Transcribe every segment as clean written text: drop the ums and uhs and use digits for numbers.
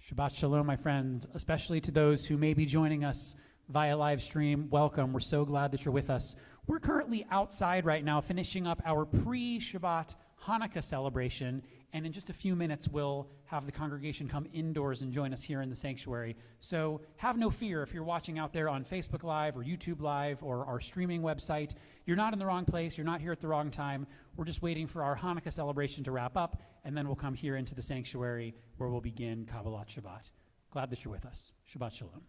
Shabbat Shalom, my friends, especially to those who may be joining us via live stream. Welcome. We're so glad that you're with us. We're currently outside right now finishing up our pre-Shabbat Hanukkah celebration, and in just a few minutes we'll have the congregation come indoors and join us here in the sanctuary. So have no fear if you're watching out there on Facebook Live or YouTube Live or our streaming website. You're not in the wrong place. You're not here at the wrong time. We're just waiting for our Hanukkah celebration to wrap up, and then we'll come here into the sanctuary where we'll begin Kabbalat Shabbat. Glad that you're with us. Shabbat Shalom.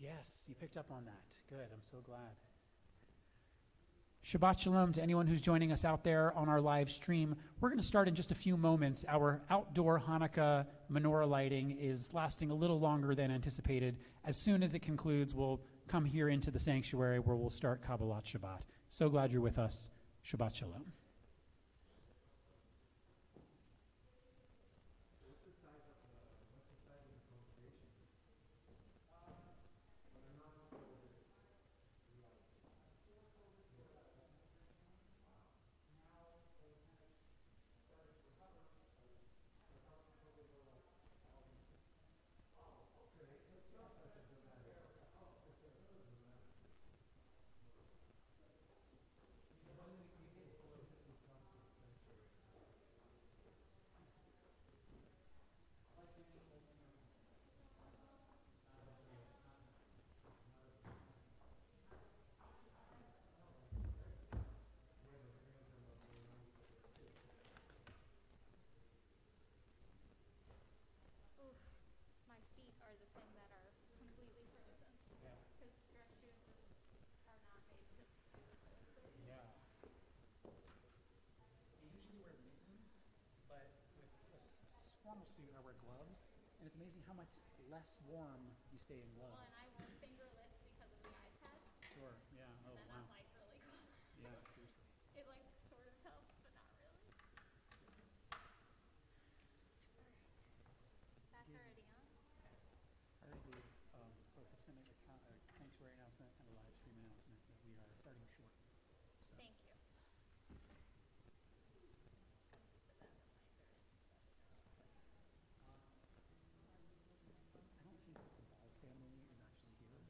Yes, you picked up on that. Good, I'm so glad. Shabbat Shalom to anyone who's joining us out there on our live stream. We're going to start in just a few moments. Our outdoor Hanukkah menorah lighting is lasting a little longer than anticipated. As soon as it concludes, we'll come here into the sanctuary where we'll start Kabbalat Shabbat. So glad you're with us. Shabbat Shalom. Formal suit, I wear gloves, and it's amazing how much less warm you stay in gloves. Well, and I work fingerless because of the iPad. Sure, yeah. And then I'm like really cold. Yeah, seriously. It like sort of helps, but not really. Alright. That's already on? I already gave both a sanctuary announcement and a live stream announcement that we are starting short. So. Thank you. I don't think the Ball family is actually here.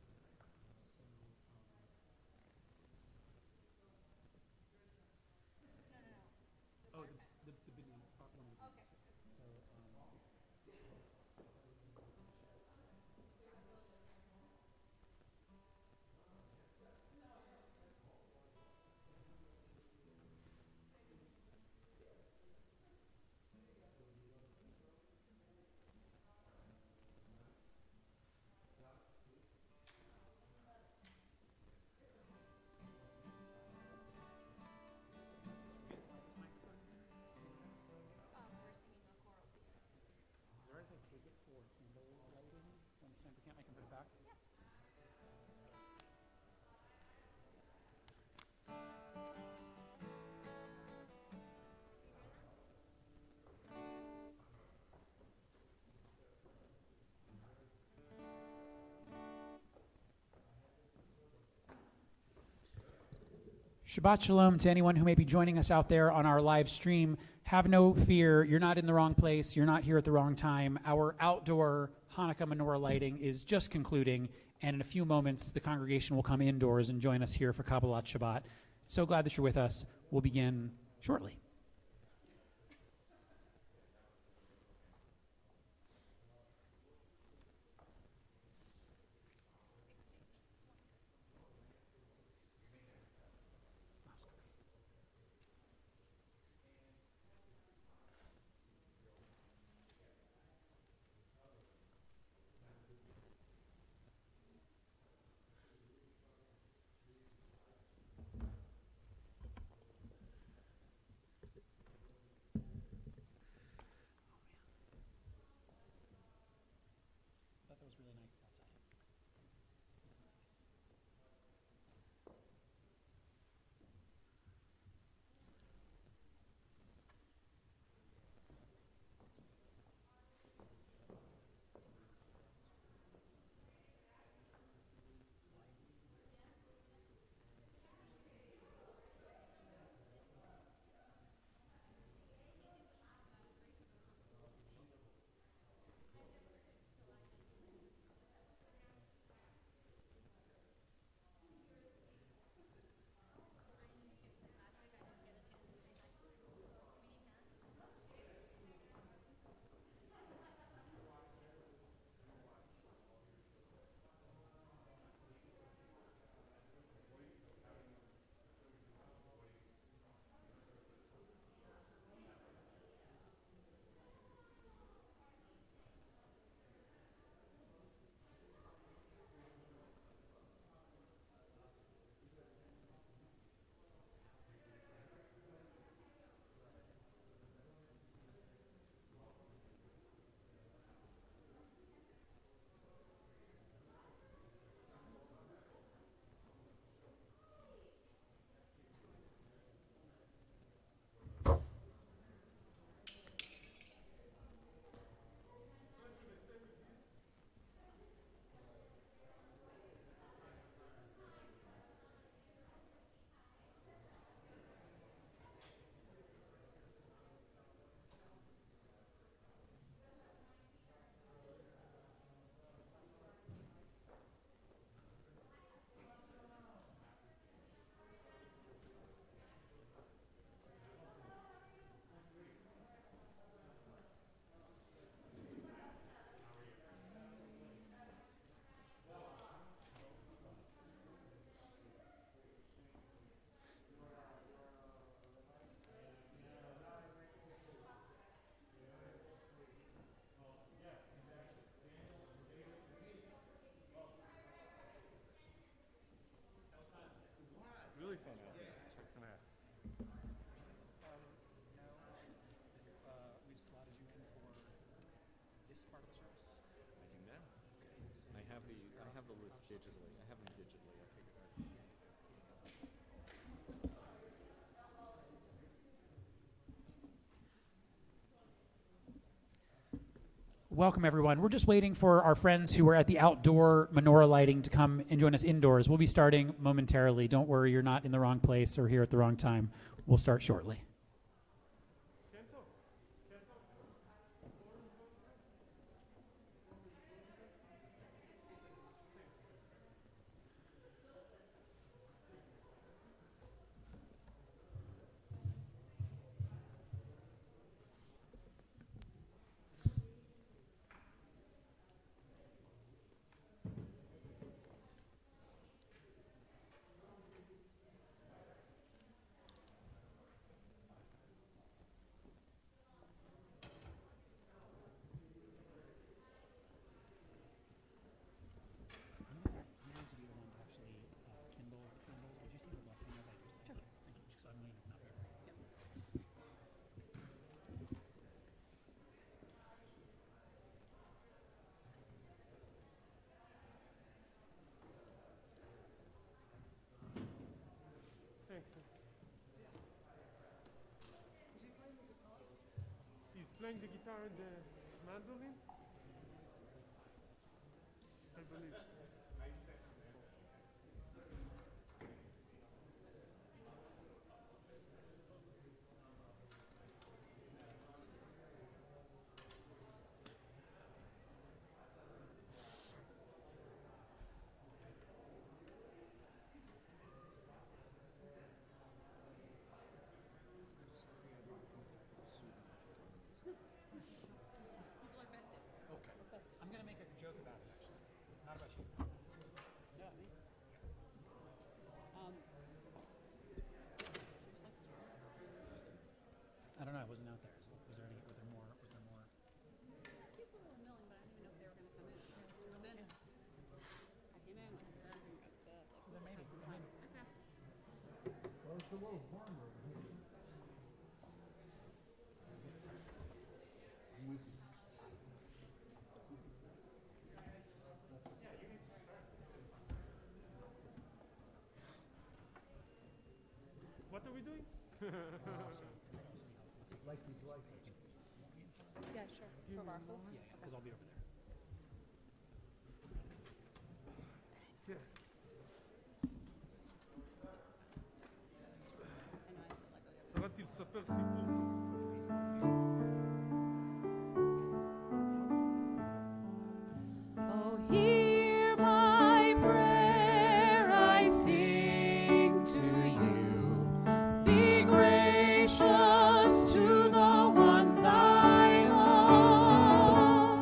So, No. The big one, one of the big Okay. ones. So, We're singing Shabbat Shalom to anyone who may be joining us out there on our live stream. Have no fear. You're not in the wrong place. You're not here at the wrong time. Our outdoor Hanukkah menorah lighting is just concluding, and in a few moments, the congregation will come indoors and join us here for Kabbalat Shabbat. So glad that you're with us. We'll begin shortly. Really fun out there. Check some out. We've slotted you in for this part of the service. I do now. Okay. I have the list digitally. I have them digitally. I figured out. Welcome, everyone. We're just waiting for our friends who are at the outdoor menorah lighting to come and join us indoors. We'll be starting momentarily. Don't worry, you're not in the wrong place or here at the wrong time. We'll start shortly. He's playing the guitar and the mandolin, I believe. wasn't out there. Was there any? Was there more? Was there more? People were milling, but I didn't even know if they were going to come in. So then I came in, like, grabbing and stuff. Like, So then maybe. Well, it's a little warmer over here. I'm with you. What are we doing? Like these lights. Yeah, sure. For Barclay. Yeah, because I'll be over there. Yeah. I know I said, like, oh, yeah. רציתי לספר סיפור. Oh, hear my prayer, I sing to you. Be gracious to the ones I love,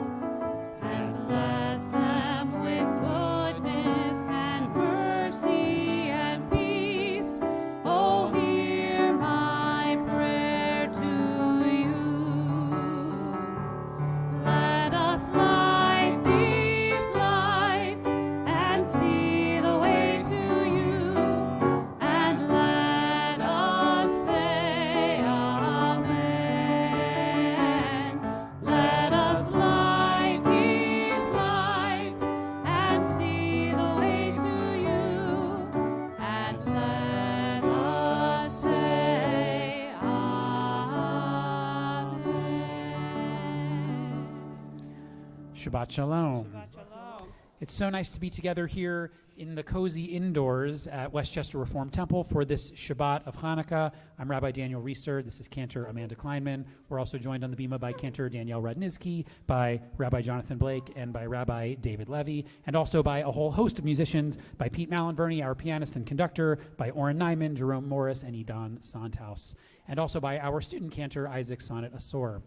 and bless them with goodness and mercy and peace. Oh, hear my prayer to you. Let us light these lights and see the way to you, and let us say Amen. Let us light these lights and see the way to you, and let us say Amen. Shabbat Shalom. Shabbat Shalom. It's so nice to be together here in the cozy indoors at Westchester Reform Temple for this Shabbat of Hanukkah. I'm Rabbi Daniel Reeser. This is Cantor Amanda Kleinman. We're also joined on the bima by Cantor Danielle Rudnizki, by Rabbi Jonathan Blake, and by Rabbi David Levy, and also by a whole host of musicians, by Pete Malinverni, our pianist and conductor, by Oren Nyman, Jerome Morris, and Idan Sondhaus, and also by our student cantor, Isaac Sonnet Asor.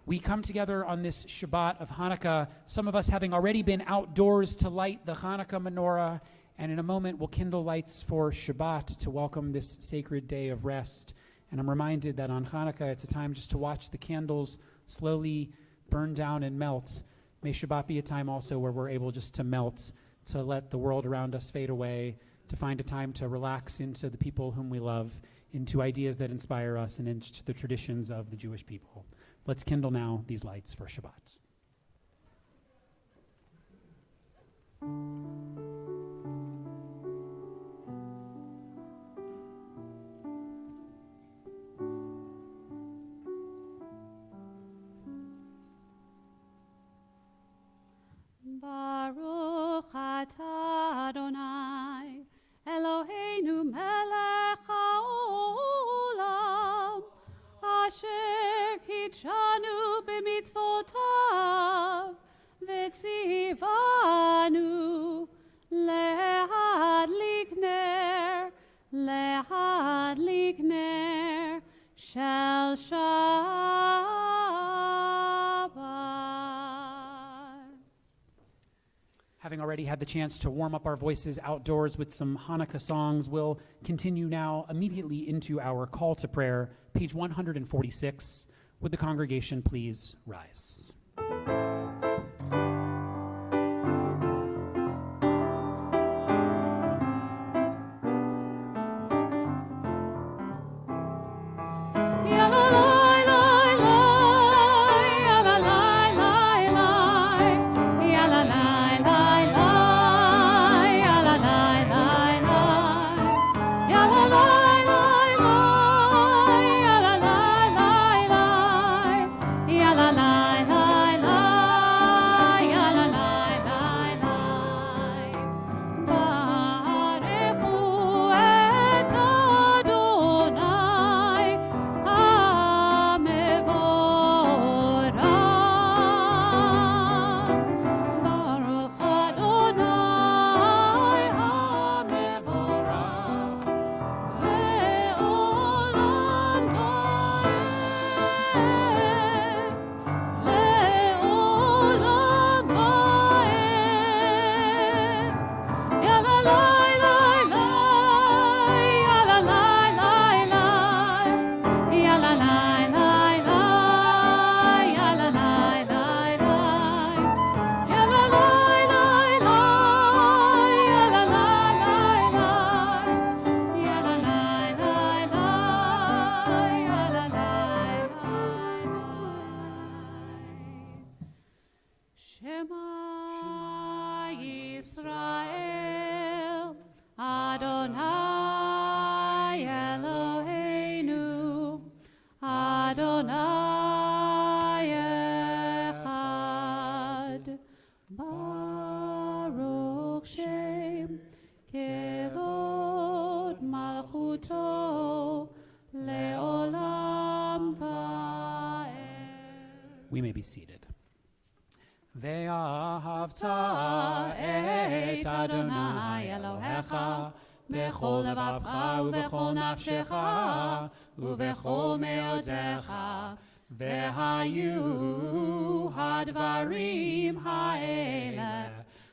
We come together on this Shabbat of Hanukkah, some of us having already been outdoors to light the Hanukkah menorah, and in a moment we'll kindle lights for Shabbat to welcome this sacred day of rest. And I'm reminded that on Hanukkah it's a time just to watch the candles slowly burn down and melt. May Shabbat be a time also where we're able just to melt, to let the world around us fade away, to find a time to relax into the people whom we love, into ideas that inspire us, and into the traditions of the Jewish people. Let's kindle now these lights for Shabbat. Baruch atah Adonai, Eloheinu melech haolam, asher kitshanu b'mitzvotav, v'tzivanu lehadlik ner shel Shabbat. Having already had the chance to warm up our voices outdoors with some Hanukkah songs, we'll continue now immediately into our call to prayer, page 146. Would the congregation please rise? La la la la Shema Yisrael, Adonai Eloheinu, Adonai Echad, Baruch Shem Kevod Malchuto Leolam Va'ed. We may be seated. Ve'ahavta et Adonai Elohecha bechol levavcha ubechol nafshecha ubechol meodecha ve'hayu hadvarim ha'ele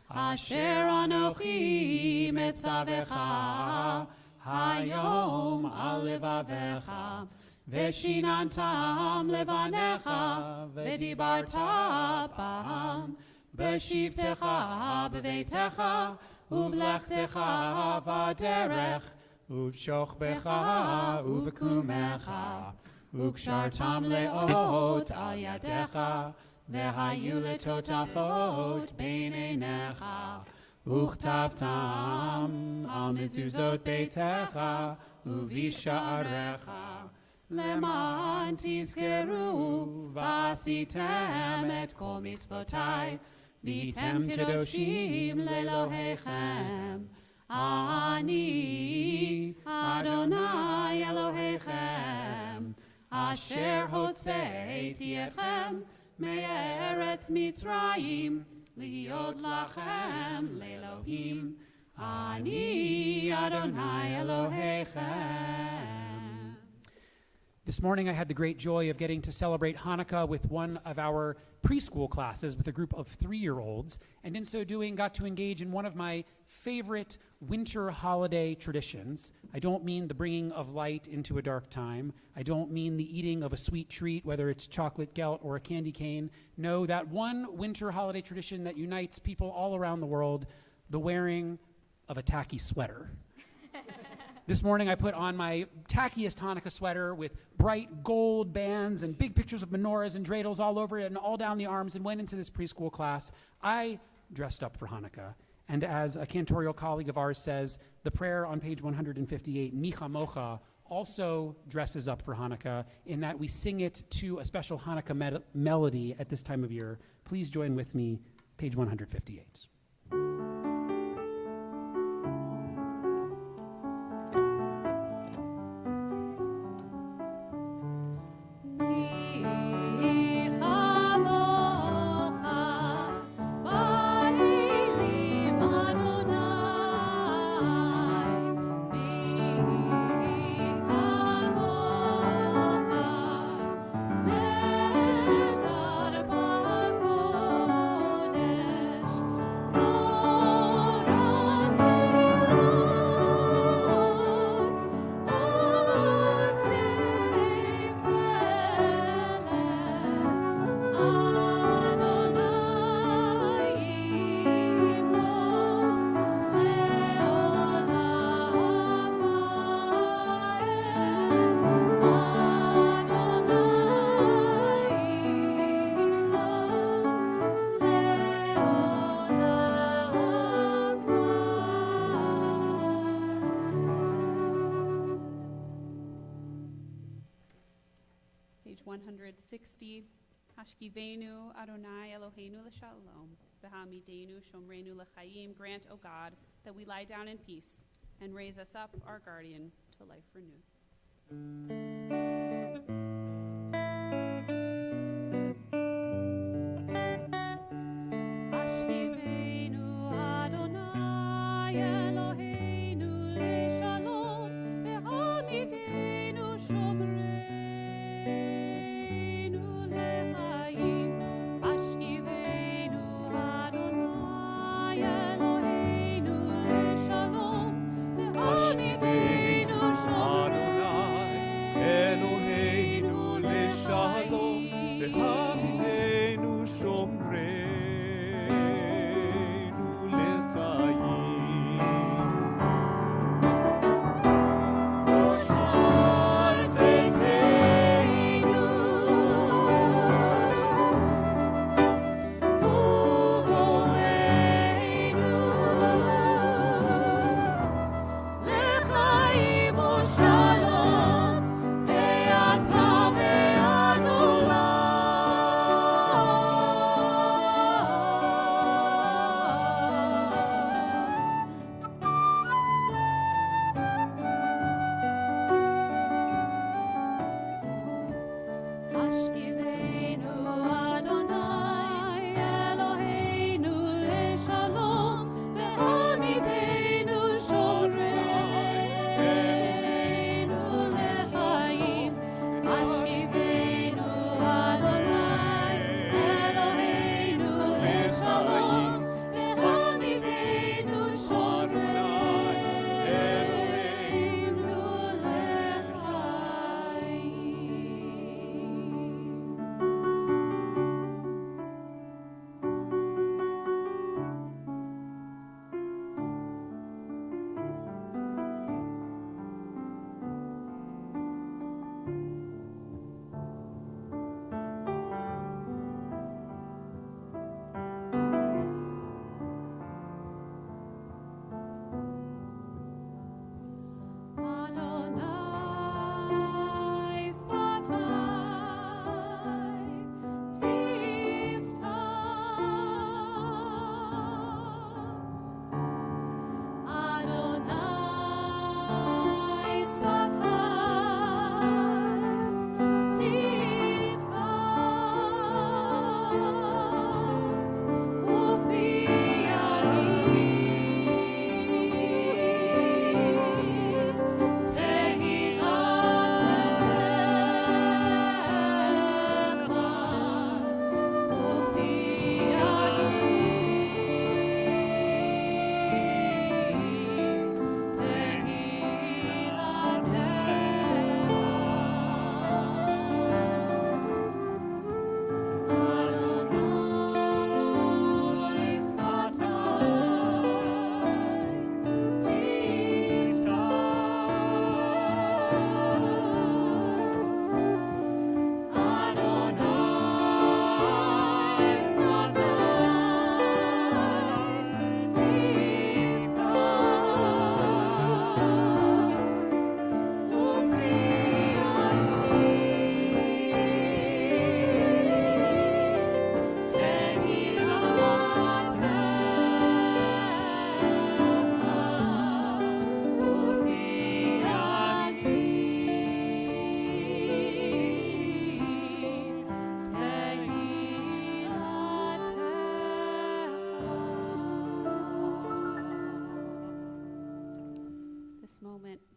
asher anochi metzavecha hayom al levavecha Veshinantam levanecha vedibarta bam beshivtecha beveitecha uvlechtecha vaderech uvshochbecha uvekumecha ukshartam leot al yadecha vehayu letotafot beinenecha uchtavtam al mezuzot beitecha uvisha'arecha Leman tizkeru vasitem et kol mitzvotai vitem kedoshim lelohechem Ani Adonai Elohechem asher hotzeiti etchem me'eretz Mitzrayim liot lachem le'elohim Ani Adonai Elohechem. This morning, I had the great joy of getting to celebrate Hanukkah with one of our preschool classes with a group of 3-year-olds, and in so doing, got to engage in one of my favorite winter holiday traditions. I don't mean the bringing of light into a dark time. I don't mean the eating of a sweet treat, whether it's chocolate gelt or a candy cane. No, that one winter holiday tradition that unites people all around the world, the wearing of a tacky sweater. This morning, I put on my tackiest Hanukkah sweater with bright gold bands and big pictures of menorahs and dreidels all over it and all down the arms and went into this preschool class. I dressed up for Hanukkah. And as a cantorial colleague of ours says, the prayer on page 158, Micha Mocha, also dresses up for Hanukkah in that we sing it to a special Hanukkah melody at this time of year. Please join with me, page 158. Page 160. Hashkivenu Adonai Eloheinu l'shalom, v'hamidenu shomrenu l'chaim. Grant, O God, that we lie down in peace, and raise us up, our guardian, to life renewed. Hashkivenu Adonai Eloheinu l'shalom, v'hamidenu shomrenu l'chaim. Hashkivenu Adonai Eloheinu l'shalom, v'hamidenu shomrenu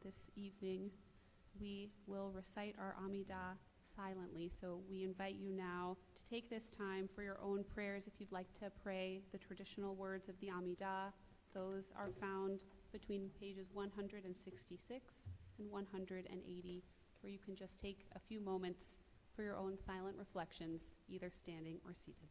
this evening, we will recite our Amidah silently. So we invite you now to take this time for your own prayers. If you'd like to pray the traditional words of the Amidah, those are found between pages 166 and 180, where you can just take a few moments for your own silent reflections, either standing or seated.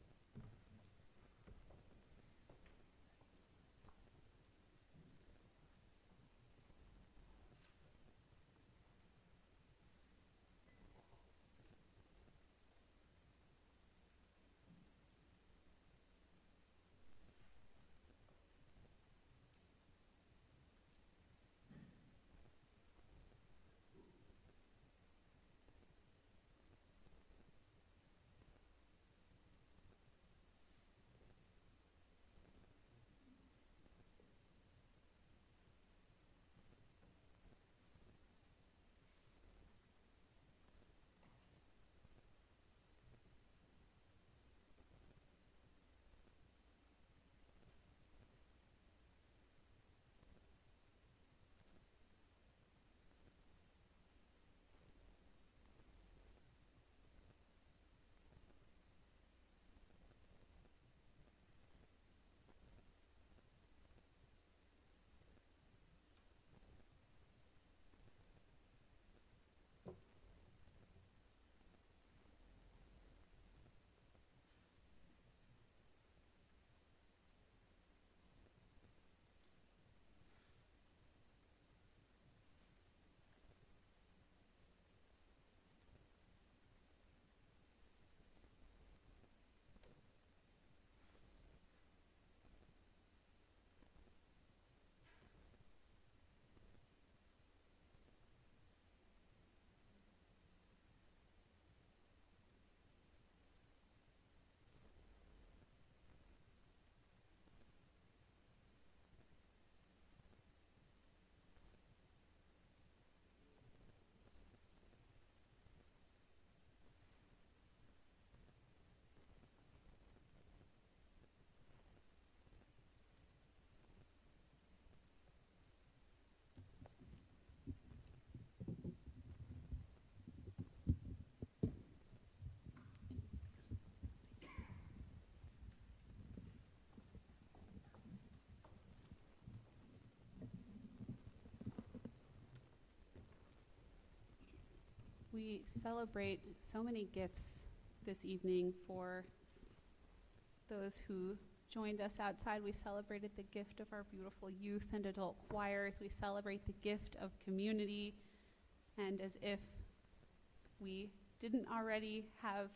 We celebrate so many gifts this evening for those who joined us outside. We celebrated the gift of our beautiful youth and adult choirs. We celebrate the gift of community. And as if we didn't already have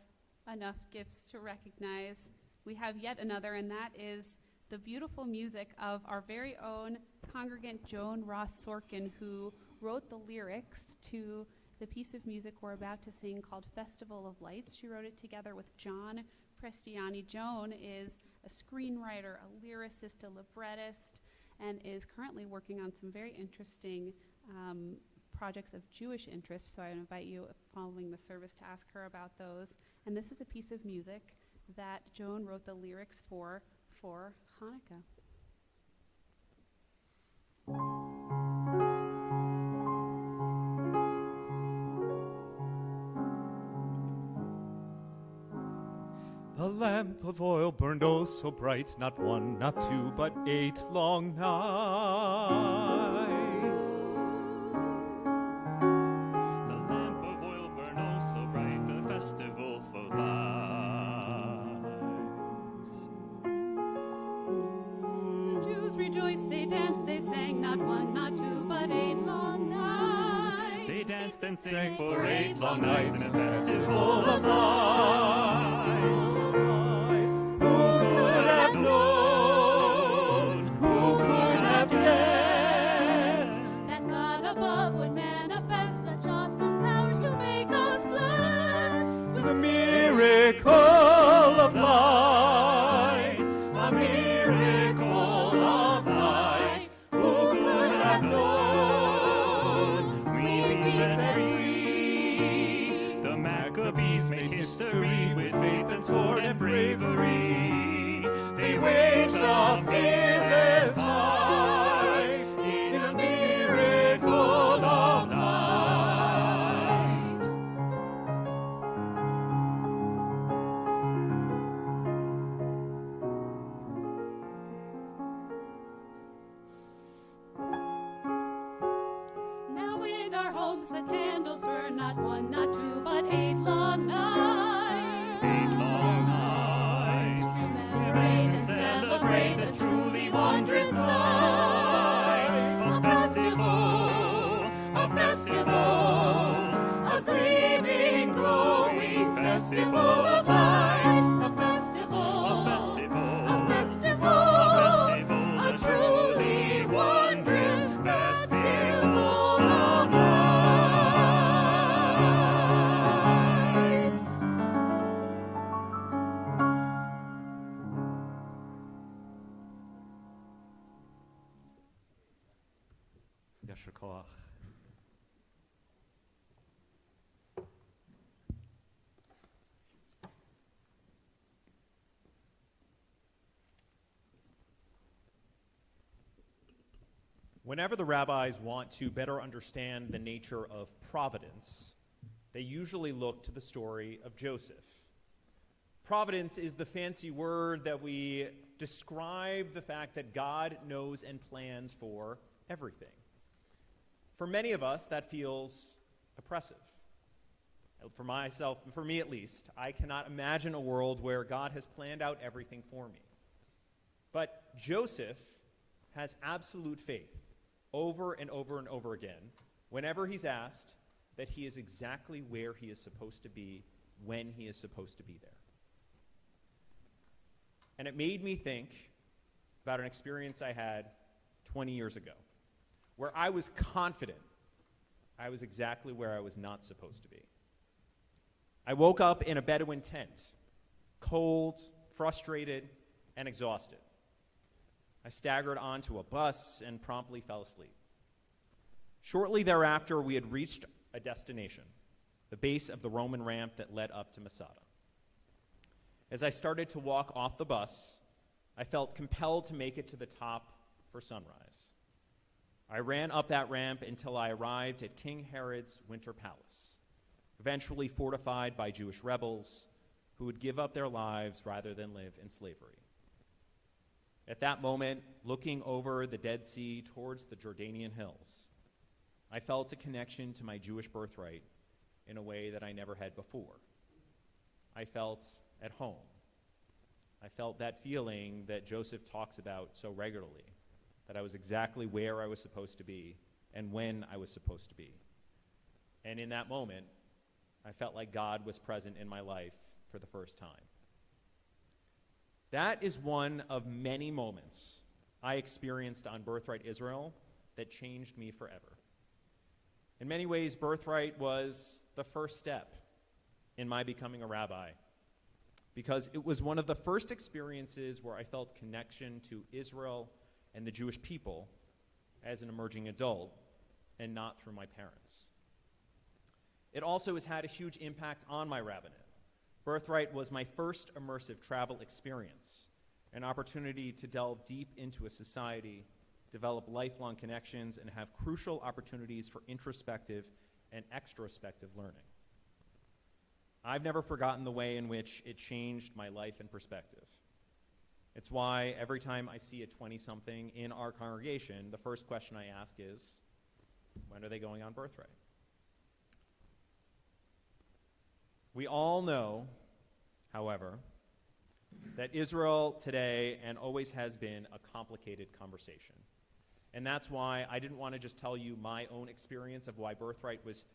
enough gifts to recognize, we have yet another, and that is the beautiful music of our very own congregant Joan Ross Sorkin, who wrote the lyrics to the piece of music we're about to sing called Festival of Lights. She wrote it together with John Prestiani. Joan is a screenwriter, a lyricist, a librettist, and is currently working on some very interesting projects of Jewish interest. So I invite you, following the service, to ask her about those. And this is a piece of music that Joan wrote the lyrics for Hanukkah. The lamp of oil burned oh so bright, not one, not two, but 8 long nights. The lamp of oil burned oh so bright, the festival for lights. Jews rejoiced, they danced, they sang, not one, not two, but 8 long nights. They danced and sang for 8 long nights in a festival of lights. Miracle of light, a miracle of light. Who could have known we'd be set free? The Maccabees made history with faith and sword and bravery. They waged a fearless fight in a miracle of robes, the candles burn, not one, not two, but 8 long nights. 8 long nights. Commemorate and celebrate a truly wondrous sight. A festival, a gleaming, glowing festival of lights. A festival, a truly wondrous festival of lights. Yasher koach. Whenever the rabbis want to better understand the nature of providence, they usually look to the story of Joseph. Providence is the fancy word that we describe the fact that God knows and plans for everything. For many of us, that feels oppressive. For myself, for me at least, I cannot imagine a world where God has planned out everything for me. But Joseph has absolute faith over and over and over again, whenever he's asked, that he is exactly where he is supposed to be when he is supposed to be there. And it made me think about an experience I had 20 years ago, where I was confident I was exactly where I was not supposed to be. I woke up in a Bedouin tent, cold, frustrated, and exhausted. I staggered onto a bus and promptly fell asleep. Shortly thereafter, we had reached a destination, the base of the Roman ramp that led up to Masada. As I started to walk off the bus, I felt compelled to make it to the top for sunrise. I ran up that ramp until I arrived at King Herod's winter palace, eventually fortified by Jewish rebels who would give up their lives rather than live in slavery. At that moment, looking over the Dead Sea towards the Jordanian hills, I felt a connection to my Jewish birthright in a way that I never had before. I felt at home. I felt that feeling that Joseph talks about so regularly, that I was exactly where I was supposed to be and when I was supposed to be. And in that moment, I felt like God was present in my life for the first time. That is one of many moments I experienced on Birthright Israel that changed me forever. In many ways, Birthright was the first step in my becoming a rabbi, because it was one of the first experiences where I felt connection to Israel and the Jewish people as an emerging adult, and not through my parents. It also has had a huge impact on my rabbinate. Birthright was my first immersive travel experience, an opportunity to delve deep into a society, develop lifelong connections, and have crucial opportunities for introspective and extrospective learning. I've never forgotten the way in which it changed my life and perspective. It's why every time I see a 20-something in our congregation, the first question I ask is, when are they going on Birthright? We all know, however, that Israel today and always has been a complicated conversation. And that's why I didn't want to just tell you my own experience of why Birthright was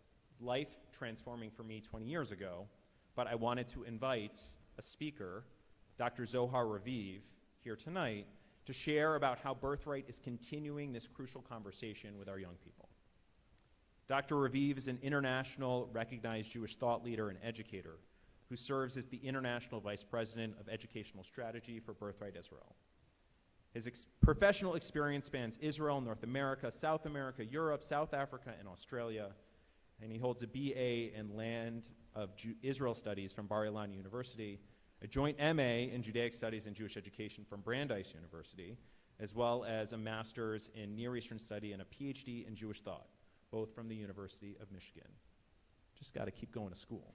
life-transforming for me 20 years ago, but I wanted to invite a speaker, Dr. Zohar Raviv, here tonight to share about how Birthright is continuing this crucial conversation with our young people. Dr. Raviv is an international recognized Jewish thought leader and educator who serves as the International Vice President of Educational Strategy for Birthright Israel. His professional experience spans Israel, North America, South America, Europe, South Africa, and Australia, and he holds a BA in Land of Israel Studies from Bar-Ilan University, a joint MA in Judaic Studies and Jewish Education from Brandeis University, as well as a master's in Near Eastern Study and a PhD in Jewish Thought, both from the University of Michigan. Just got to keep going to school.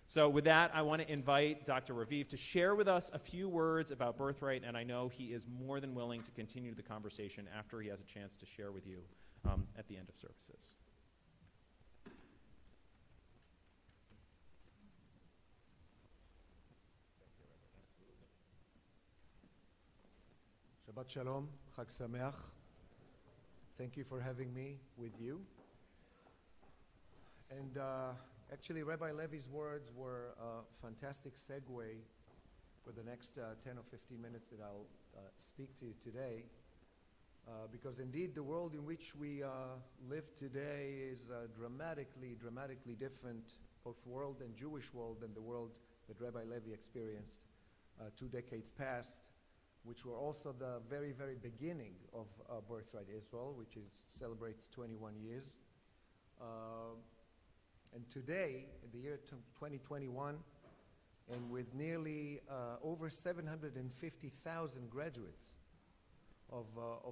So with that, I want to invite Dr. Raviv to share with us a few words about Birthright, and I know he is more than willing to continue the conversation after he has a chance to share with you at the end of services. Shabbat Shalom, Chag Sameach. Thank you for having me with you. And actually, Rabbi Levy's words were a fantastic segue for the next 10 or 15 minutes that I'll speak to you today. Because indeed, the world in which we live today is dramatically different, both world and Jewish world, than the world that Rabbi Levy experienced 2 decades past, which were also the very beginning of Birthright Israel, which celebrates 21 years. And today, in the year 2021, and with nearly over 750,000 graduates of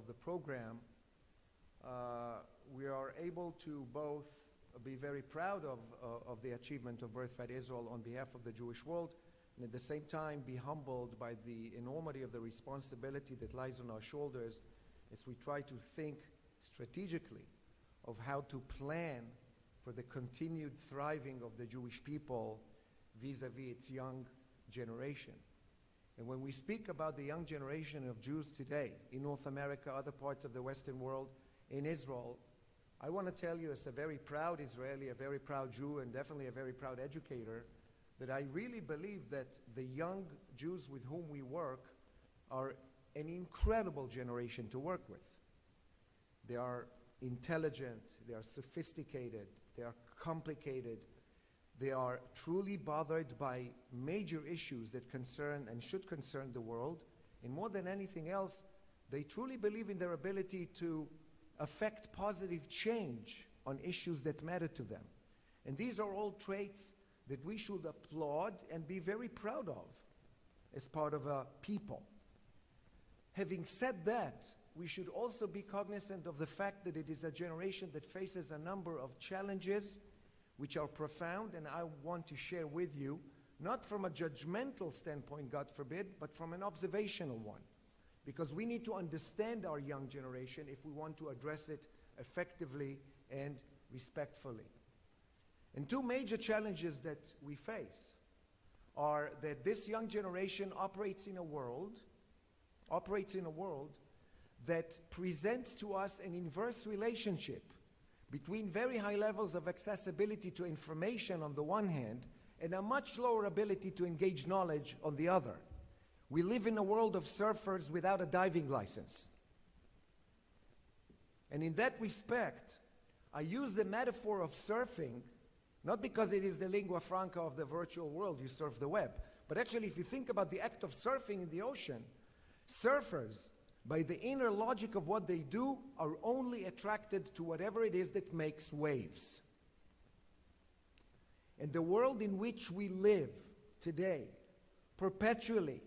the program, we are able to both be very proud of the achievement of Birthright Israel on behalf of the Jewish world, and at the same time be humbled by the enormity of the responsibility that lies on our shoulders as we try to think strategically of how to plan for the continued thriving of the Jewish people vis-a-vis its young generation. And when we speak about the young generation of Jews today in North America, other parts of the Western world, in Israel, I want to tell you as a very proud Israeli, a very proud Jew, and definitely a very proud educator, that I really believe that the young Jews with whom we work are an incredible generation to work with. They are intelligent, they are sophisticated, they are complicated, they are truly bothered by major issues that concern and should concern the world, and more than anything else, they truly believe in their ability to affect positive change on issues that matter to them. And these are all traits that we should applaud and be very proud of as part of a people. Having said that, we should also be cognizant of the fact that it is a generation that faces a number of challenges which are profound, and I want to share with you, not from a judgmental standpoint, God forbid, but from an observational one. Because we need to understand our young generation if we want to address it effectively and respectfully. And two major challenges that we face are that this young generation operates in a world that presents to us an inverse relationship between very high levels of accessibility to information on the one hand and a much lower ability to engage knowledge on the other. We live in a world of surfers without a diving license. And in that respect, I use the metaphor of surfing not because it is the lingua franca of the virtual world, you surf the web, but actually if you think about the act of surfing in the ocean, surfers, by the inner logic of what they do, are only attracted to whatever it is that makes waves. And the world in which we live today, perpetually,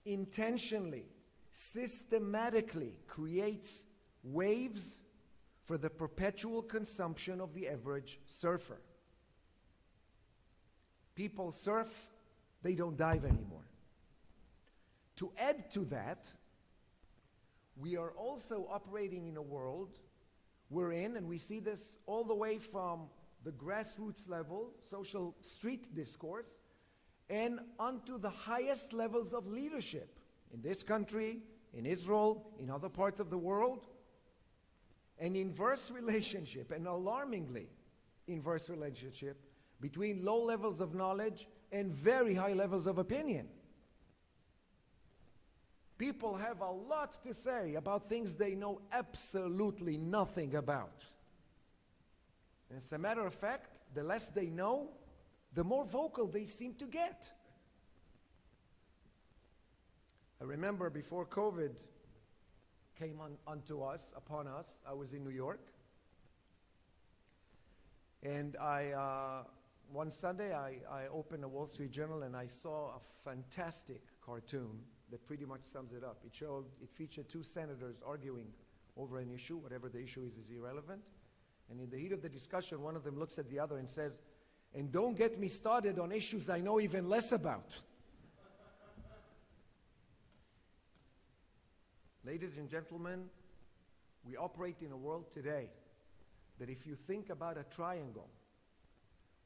intentionally, systematically creates waves for the perpetual consumption of the average surfer. People surf, they don't dive anymore. To add to that, we are also operating in a world we're in, and we see this all the way from the grassroots level, social street discourse, and onto the highest levels of leadership in this country, in Israel, in other parts of the world. An inverse relationship, an alarmingly inverse relationship, between low levels of knowledge and very high levels of opinion. People have a lot to say about things they know absolutely nothing about. And as a matter of fact, the less they know, the more vocal they seem to get. I remember before COVID came upon us, I was in New York. And one Sunday, I opened a Wall Street Journal and I saw a fantastic cartoon that pretty much sums it up. It featured two senators arguing over an issue. Whatever the issue is irrelevant. And in the heat of the discussion, one of them looks at the other and says, "And don't get me started on issues I know even less about." Ladies and gentlemen, we operate in a world today that if you think about a triangle,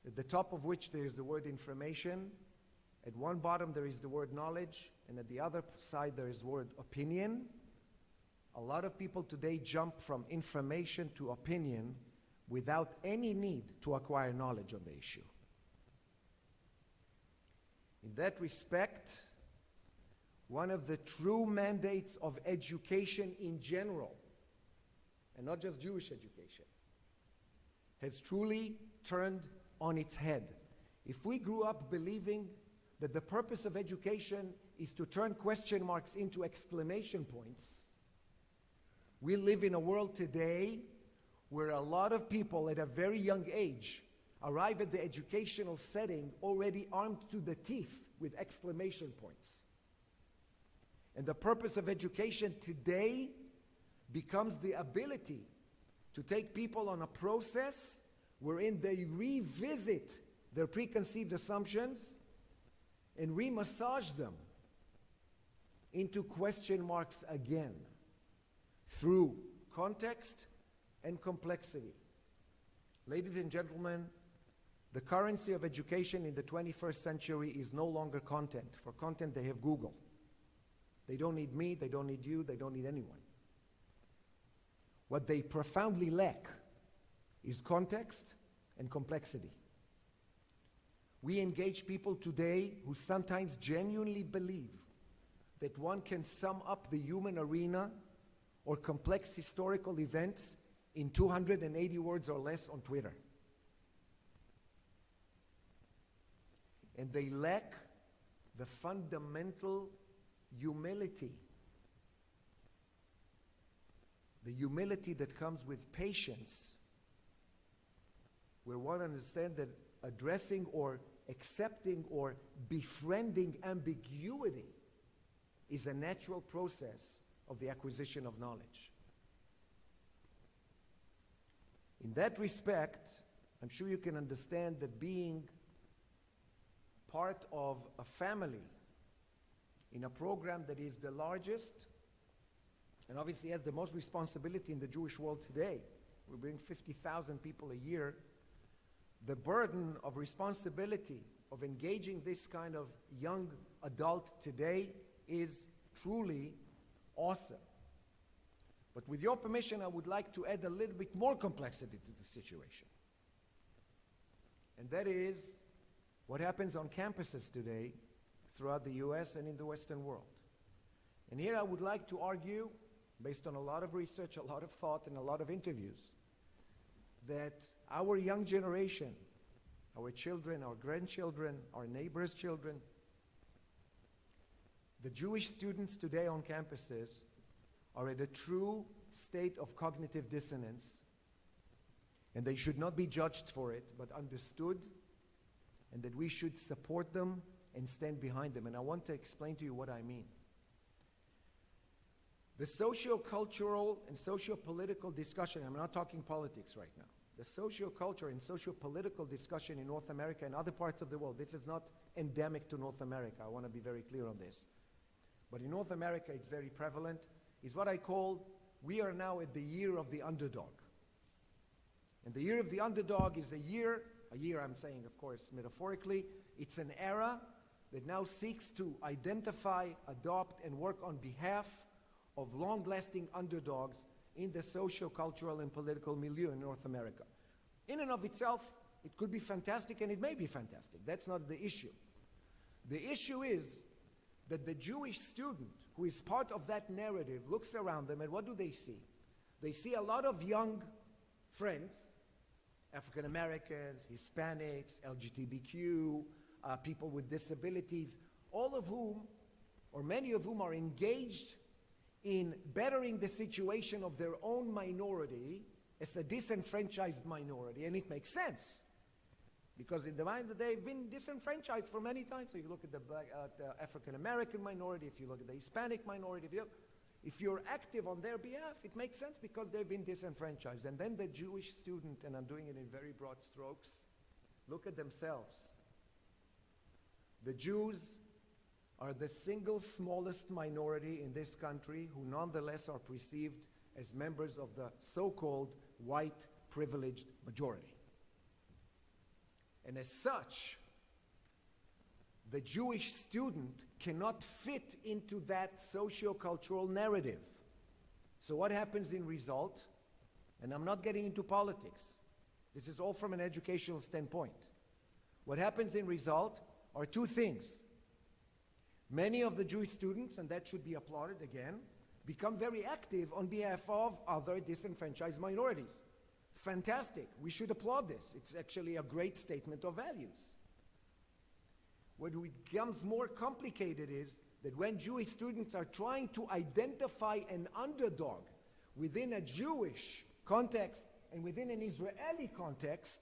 at the top of which there is the word information, At one bottom there is the word knowledge, and at the other side there is word opinion. A lot of people today jump from information to opinion without any need to acquire knowledge on the issue. In that respect, one of the true mandates of education in general, and not just Jewish education, has truly turned on its head. If we grew up believing that the purpose of education is to turn question marks into exclamation points, we live in a world today where a lot of people at a very young age arrive at the educational setting already armed to the teeth with exclamation points. And the purpose of education today becomes the ability to take people on a process wherein they revisit their preconceived assumptions and remassage them into question marks again through context and complexity. Ladies and gentlemen, the currency of education in the 21st century is no longer content. For content, they have Google. They don't need me, they don't need you, they don't need anyone. What they profoundly lack is context and complexity. We engage people today who sometimes genuinely believe that one can sum up the human arena or complex historical events in 280 words or less on Twitter. And they lack the fundamental humility. The humility that comes with patience, where one understands that addressing or accepting or befriending ambiguity is a natural process of the acquisition of knowledge. In that respect, I'm sure you can understand that being part of a family in a program that is the largest and obviously has the most responsibility in the Jewish world today, we bring 50,000 people a year, the burden of responsibility of engaging this kind of young adult today is truly awesome. But with your permission, I would like to add a little bit more complexity to the situation. And that is what happens on campuses today throughout the US and in the Western world. And here I would like to argue, based on a lot of research, a lot of thought, and a lot of interviews, that our young generation, our children, our grandchildren, our neighbors' children, the Jewish students today on campuses are at a true state of cognitive dissonance, and they should not be judged for it, but understood, and that we should support them and stand behind them. And I want to explain to you what I mean. The socio-cultural and socio-political discussion, I'm not talking politics right now, the socio-cultural and socio-political discussion in North America and other parts of the world, this is not endemic to North America, I want to be very clear on this. But in North America, it's very prevalent, is what I call, we are now at the year of the underdog. And the year of the underdog is a year I'm saying, of course, metaphorically, it's an era that now seeks to identify, adopt, and work on behalf of long-lasting underdogs in the socio-cultural and political milieu in North America. In and of itself, it could be fantastic, and it may be fantastic. That's not the issue. The issue is that the Jewish student who is part of that narrative looks around them, and what do they see? They see a lot of young friends, African Americans, Hispanics, LGBTQ, people with disabilities, all of whom, or many of whom, are engaged in bettering the situation of their own minority as a disenfranchised minority. And it makes sense, because in the mind that they've been disenfranchised for many times. So you look at the African American minority, if you look at the Hispanic minority, if you're active on their behalf, it makes sense because they've been disenfranchised. And then the Jewish student, and I'm doing it in very broad strokes, look at themselves. The Jews are the single smallest minority in this country who nonetheless are perceived as members of the so-called white privileged majority. And as such, the Jewish student cannot fit into that socio-cultural narrative. So what happens in result? And I'm not getting into politics. This is all from an educational standpoint. What happens in result are two things. Many of the Jewish students, and that should be applauded again, become very active on behalf of other disenfranchised minorities. Fantastic. We should applaud this. It's actually a great statement of values. What becomes more complicated is that when Jewish students are trying to identify an underdog within a Jewish context and within an Israeli context,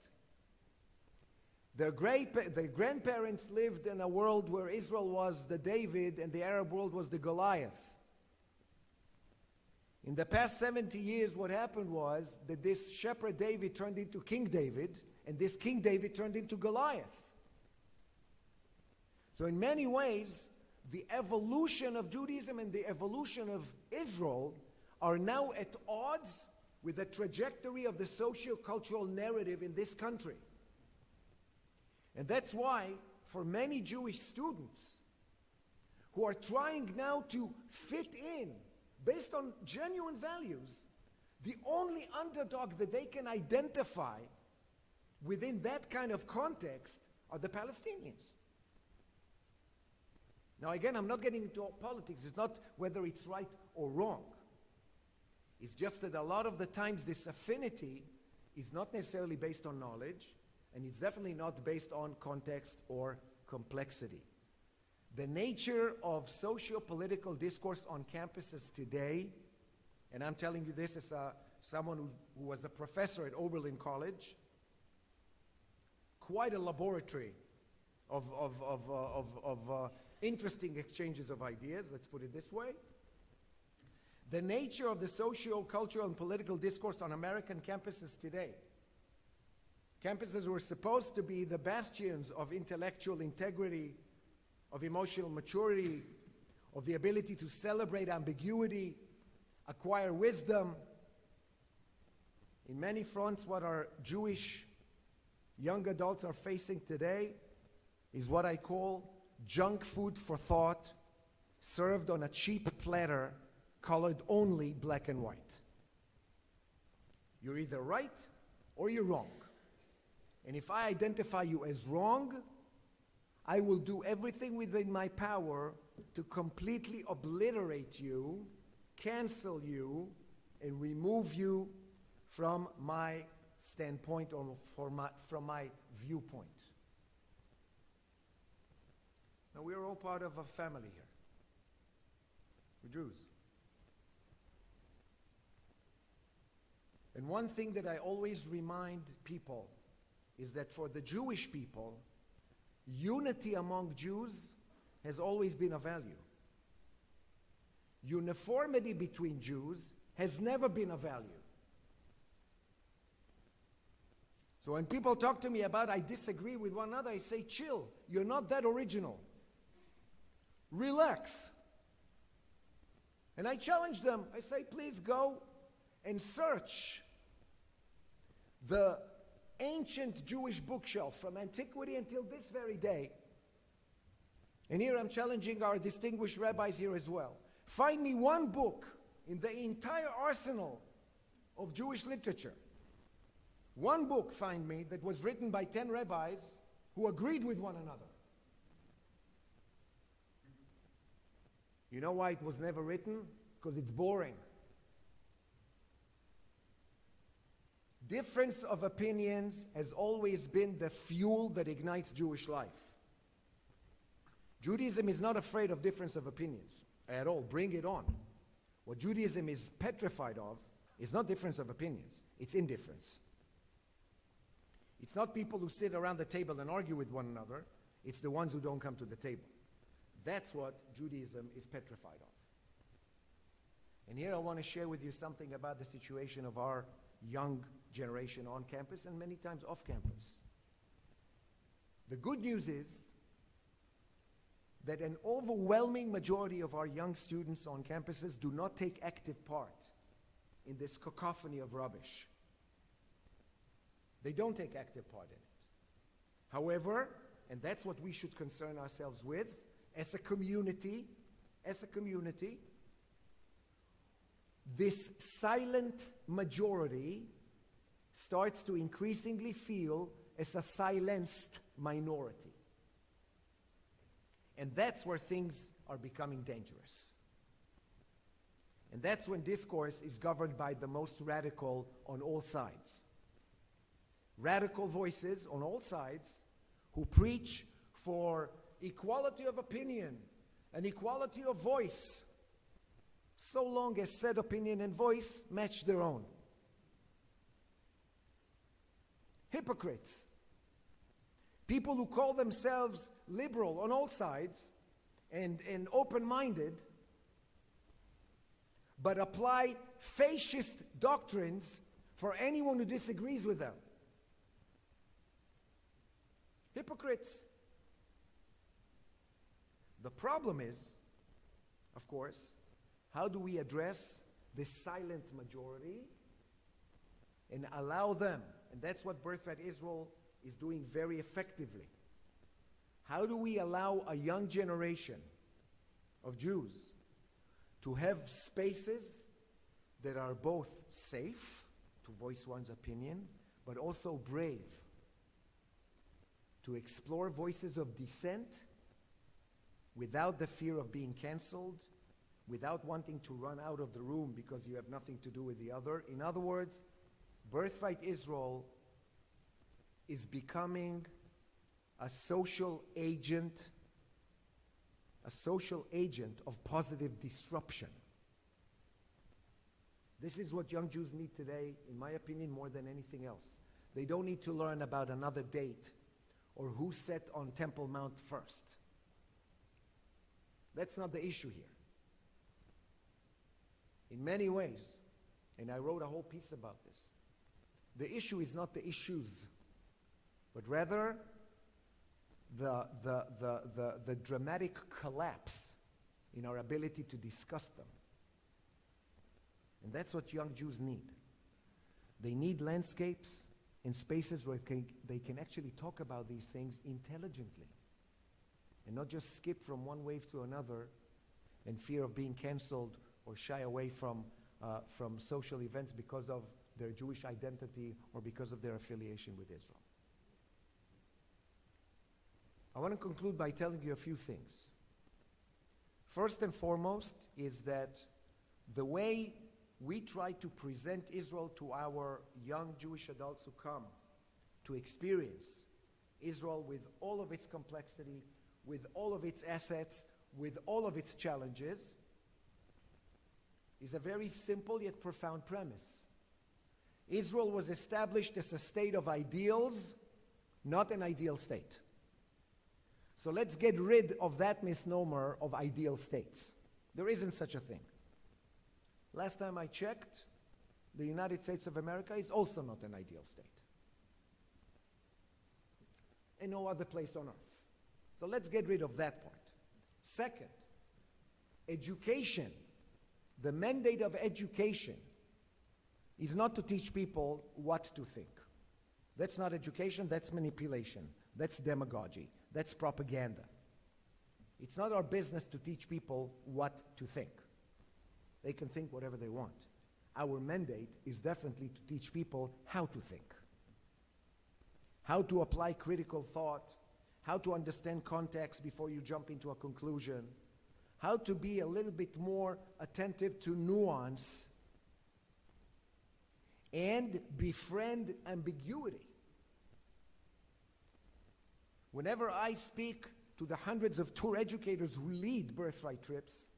their grandparents lived in a world where Israel was the David and the Arab world was the Goliath. In the past 70 years, what happened was that this shepherd David turned into King David, and this King David turned into Goliath. So in many ways, the evolution of Judaism and the evolution of Israel are now at odds with the trajectory of the socio-cultural narrative in this country. And that's why, for many Jewish students who are trying now to fit in based on genuine values, the only underdog that they can identify within that kind of context are the Palestinians. Now again, I'm not getting into politics. It's not whether it's right or wrong. It's just that a lot of the times this affinity is not necessarily based on knowledge, and it's definitely not based on context or complexity. The nature of socio-political discourse on campuses today, and I'm telling you this as someone who was a professor at Oberlin College, quite a laboratory of interesting exchanges of ideas, let's put it this way. The nature of the socio-cultural and political discourse on American campuses today. Campuses were supposed to be the bastions of intellectual integrity, of emotional maturity, of the ability to celebrate ambiguity, acquire wisdom. In many fronts, what our Jewish young adults are facing today is what I call junk food for thought, served on a cheap platter, colored only black and white. You're either right or you're wrong. And if I identify you as wrong, I will do everything within my power to completely obliterate you, cancel you, and remove you from my standpoint or from my viewpoint. Now, we are all part of a family here. We're Jews. And one thing that I always remind people is that for the Jewish people, unity among Jews has always been a value. Uniformity between Jews has never been a value. So when people talk to me about I disagree with one another, I say, chill, you're not that original. Relax. And I challenge them. I say, please go and search the ancient Jewish bookshelf from antiquity until this very day. And here I'm challenging our distinguished rabbis here as well. Find me one book in the entire arsenal of Jewish literature. One book, find me, that was written by 10 rabbis who agreed with one another. You know why it was never written? Because it's boring. Difference of opinions has always been the fuel that ignites Jewish life. Judaism is not afraid of difference of opinions at all. Bring it on. What Judaism is petrified of is not difference of opinions. It's indifference. It's not people who sit around the table and argue with one another. It's the ones who don't come to the table. That's what Judaism is petrified of. And here I want to share with you something about the situation of our young generation on campus and many times off campus. The good news is that an overwhelming majority of our young students on campuses do not take active part in this cacophony of rubbish. They don't take active part in it. However, and that's what we should concern ourselves with as a community, this silent majority starts to increasingly feel as a silenced minority. And that's where things are becoming dangerous. And that's when discourse is governed by the most radical on all sides. Radical voices on all sides who preach for equality of opinion and equality of voice, so long as said opinion and voice match their own. Hypocrites. People who call themselves liberal on all sides and open-minded, but apply fascist doctrines for anyone who disagrees with them. Hypocrites. The problem is, of course, how do we address this silent majority and allow them, and that's what Birthright Israel is doing very effectively. How do we allow a young generation of Jews to have spaces that are both safe to voice one's opinion, but also brave to explore voices of dissent without the fear of being canceled, without wanting to run out of the room because you have nothing to do with the other? In other words, Birthright Israel is becoming a social agent of positive disruption. This is what young Jews need today, in my opinion, more than anything else. They don't need to learn about another date or who sat on Temple Mount first. That's not the issue here. In many ways, and I wrote a whole piece about this, the issue is not the issues, but rather the dramatic collapse in our ability to discuss them. And that's what young Jews need. They need landscapes and spaces where they can actually talk about these things intelligently and not just skip from one wave to another in fear of being canceled or shy away from social events because of their Jewish identity or because of their affiliation with Israel. I want to conclude by telling you a few things. First and foremost is that the way we try to present Israel to our young Jewish adults who come to experience Israel with all of its complexity, with all of its assets, with all of its challenges, is a very simple yet profound premise. Israel was established as a state of ideals, not an ideal state. So let's get rid of that misnomer of ideal states. There isn't such a thing. Last time I checked, the United States of America is also not an ideal state. And no other place on earth. So let's get rid of that point. Second, education. The mandate of education is not to teach people what to think. That's not education, that's manipulation. That's demagogy. That's propaganda. It's not our business to teach people what to think. They can think whatever they want. Our mandate is definitely to teach people how to think, how to apply critical thought, how to understand context before you jump into a conclusion, how to be a little bit more attentive to nuance and befriend ambiguity. Whenever I speak to the hundreds of tour educators who lead birthright trips,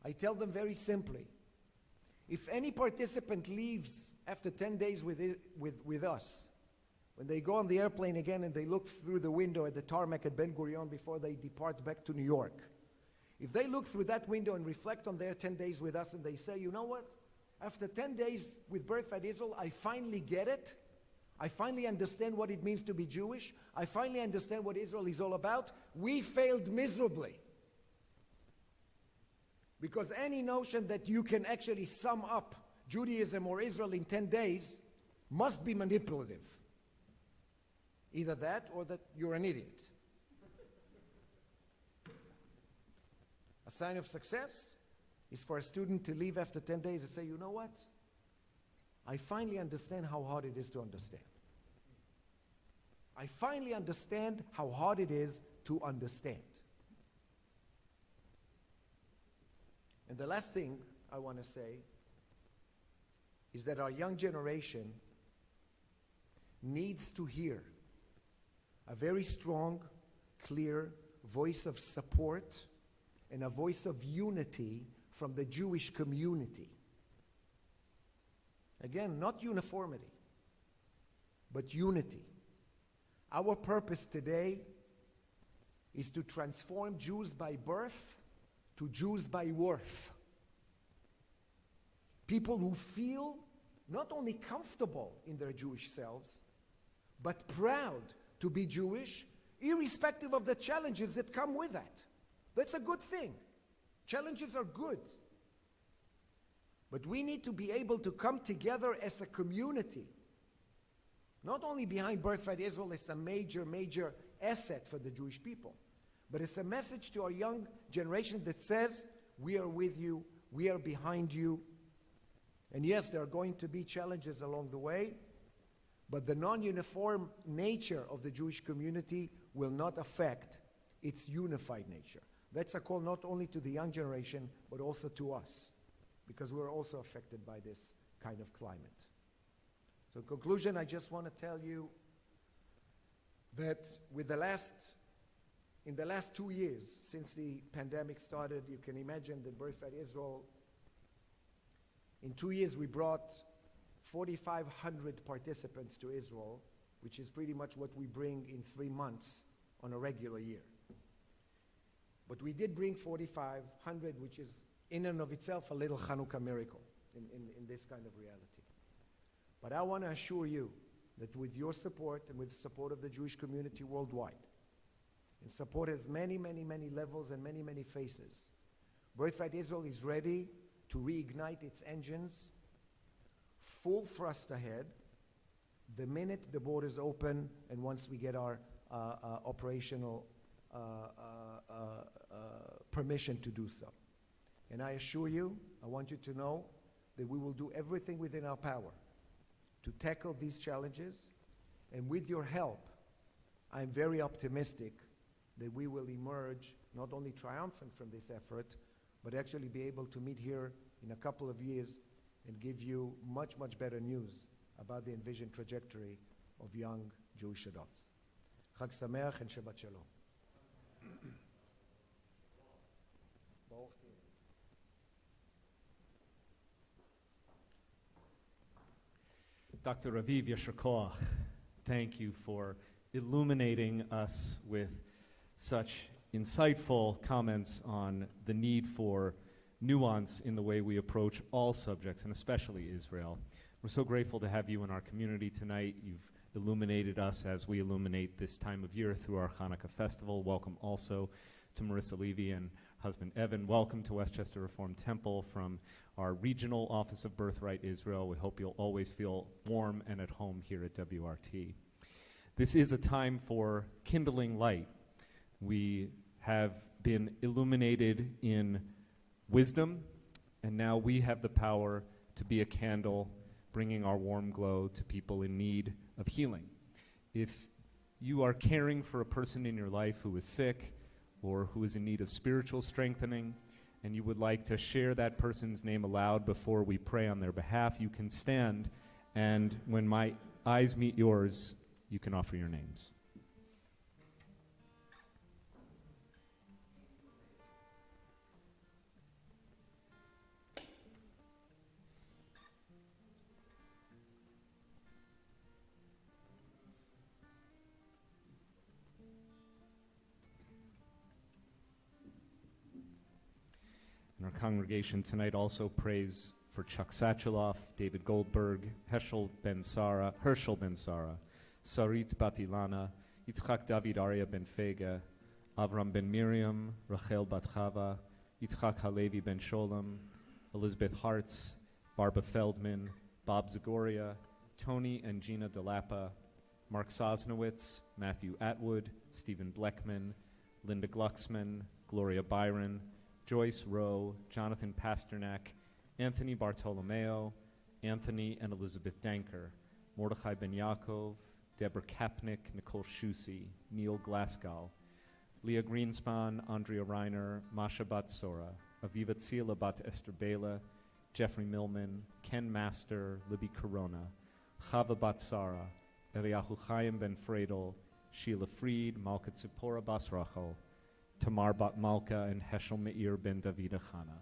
I tell them very simply, if any participant leaves after 10 days with us, when they go on the airplane again and they look through the window at the tarmac at Ben Gurion before they depart back to New York, if they look through that window and reflect on their 10 days with us and they say, you know what, after 10 days with Birthright Israel, I finally get it. I finally understand what it means to be Jewish. I finally understand what Israel is all about. We failed miserably. Because any notion that you can actually sum up Judaism or Israel in 10 days must be manipulative. Either that or that you're an idiot. A sign of success is for a student to leave after 10 days and say, you know what? I finally understand how hard it is to understand. I finally understand how hard it is to understand. And the last thing I want to say is that our young generation needs to hear a very strong, clear voice of support and a voice of unity from the Jewish community. Again, not uniformity, but unity. Our purpose today is to transform Jews by birth to Jews by worth. People who feel not only comfortable in their Jewish selves, but proud to be Jewish, irrespective of the challenges that come with that. That's a good thing. Challenges are good. But we need to be able to come together as a community. Not only behind Birthright Israel is a major, major asset for the Jewish people, but it's a message to our young generation that says, we are with you, we are behind you. And yes, there are going to be challenges along the way, but the non-uniform nature of the Jewish community will not affect its unified nature. That's a call not only to the young generation, but also to us, because we're also affected by this kind of climate. So in conclusion, I just want to tell you that in the last 2 years, since the pandemic started, you can imagine that Birthright Israel, in 2 years we brought 4,500 participants to Israel, which is pretty much what we bring in 3 months on a regular year. But we did bring 4,500, which is in and of itself a little Hanukkah miracle in this kind of reality. But I want to assure you that with your support and with the support of the Jewish community worldwide, and support has many, many, many levels and many, many faces, Birthright Israel is ready to reignite its engines, full thrust ahead, the minute the borders open and once we get our operational permission to do so. And I assure you, I want you to know that we will do everything within our power to tackle these challenges. And with your help, I'm very optimistic that we will emerge not only triumphant from this effort, but actually be able to meet here in a couple of years and give you much, much better news about the envisioned trajectory of young Jewish adults. Chag Sameach and Shabbat Shalom. Dr. Raviv Yasher Koach, thank you for illuminating us with such insightful comments on the need for nuance in the way we approach all subjects, and especially Israel. We're so grateful to have you in our community tonight. You've illuminated us as we illuminate this time of year through our Hanukkah festival. Welcome also to Marissa Levy and husband Evan. Welcome to Westchester Reform Temple from our regional office of Birthright Israel. We hope you'll always feel warm and at home here at WRT. This is a time for kindling light. We have been illuminated in wisdom, and now we have the power to be a candle, bringing our warm glow to people in need of healing. If you are caring for a person in your life who is sick or who is in need of spiritual strengthening, and you would like to share that person's name aloud before we pray on their behalf, you can stand, and when my eyes meet yours, you can offer your names. And our congregation tonight also prays for Chuck Satcheloff, David Goldberg, Herschel Ben Sara, Sarit Batilana, Yitzchak David Arya Ben Fega, Avram Ben Miriam, Rachel Bat Chava, Yitzchak Halevi Ben Sholem, Elizabeth Hartz, Barbara Feldman, Bob Zagoria, Tony and Gina DeLappa, Mark Sosnowitz, Matthew Atwood, Stephen Bleckman, Linda Glucksman, Gloria Byron, Joyce Rowe, Jonathan Pasternak, Anthony Bartolomeo, Anthony and Elizabeth Danker, Mordechai Ben Yaakov, Deborah Kapnick, Nicole Shusi, Neil Glasgow, Leah Greenspan, Andrea Reiner, Masha Batsora, Aviva Tzila Bat Esther Bela, Jeffrey Millman, Ken Master, Libby Corona, Chava Batsara, Eliyahu Chaim Ben Fredel, Sheila Fried, Malka Tzipora Bas Rachel, Tamar Bat Malka, and Heschel Meir Ben David Chana.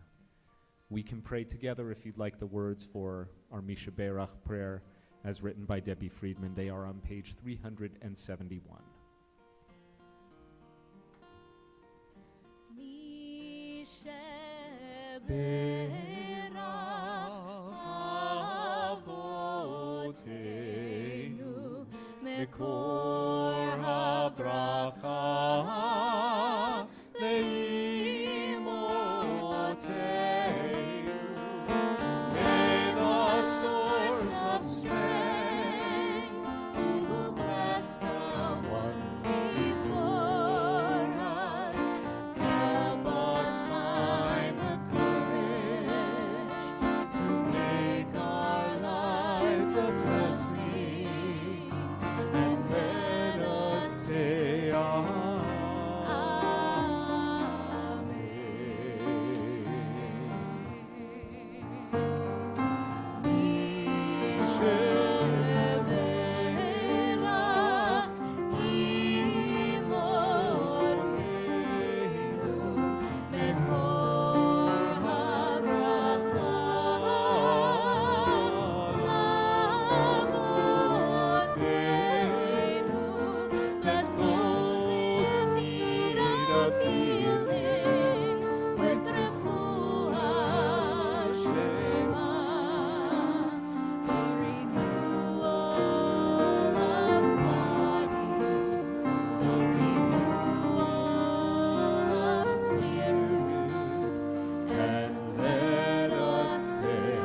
We can pray together if you'd like the words for our Misha Berach prayer as written by Debbie Friedman. They are on page 371. Mekor habracha leimotenu. May the source of strength who bless the ones before us help us find the courage to make our lives a blessing. And let us say bless those in need of healing with refuah shema, the renewal of body, the renewal of spirit, and let us say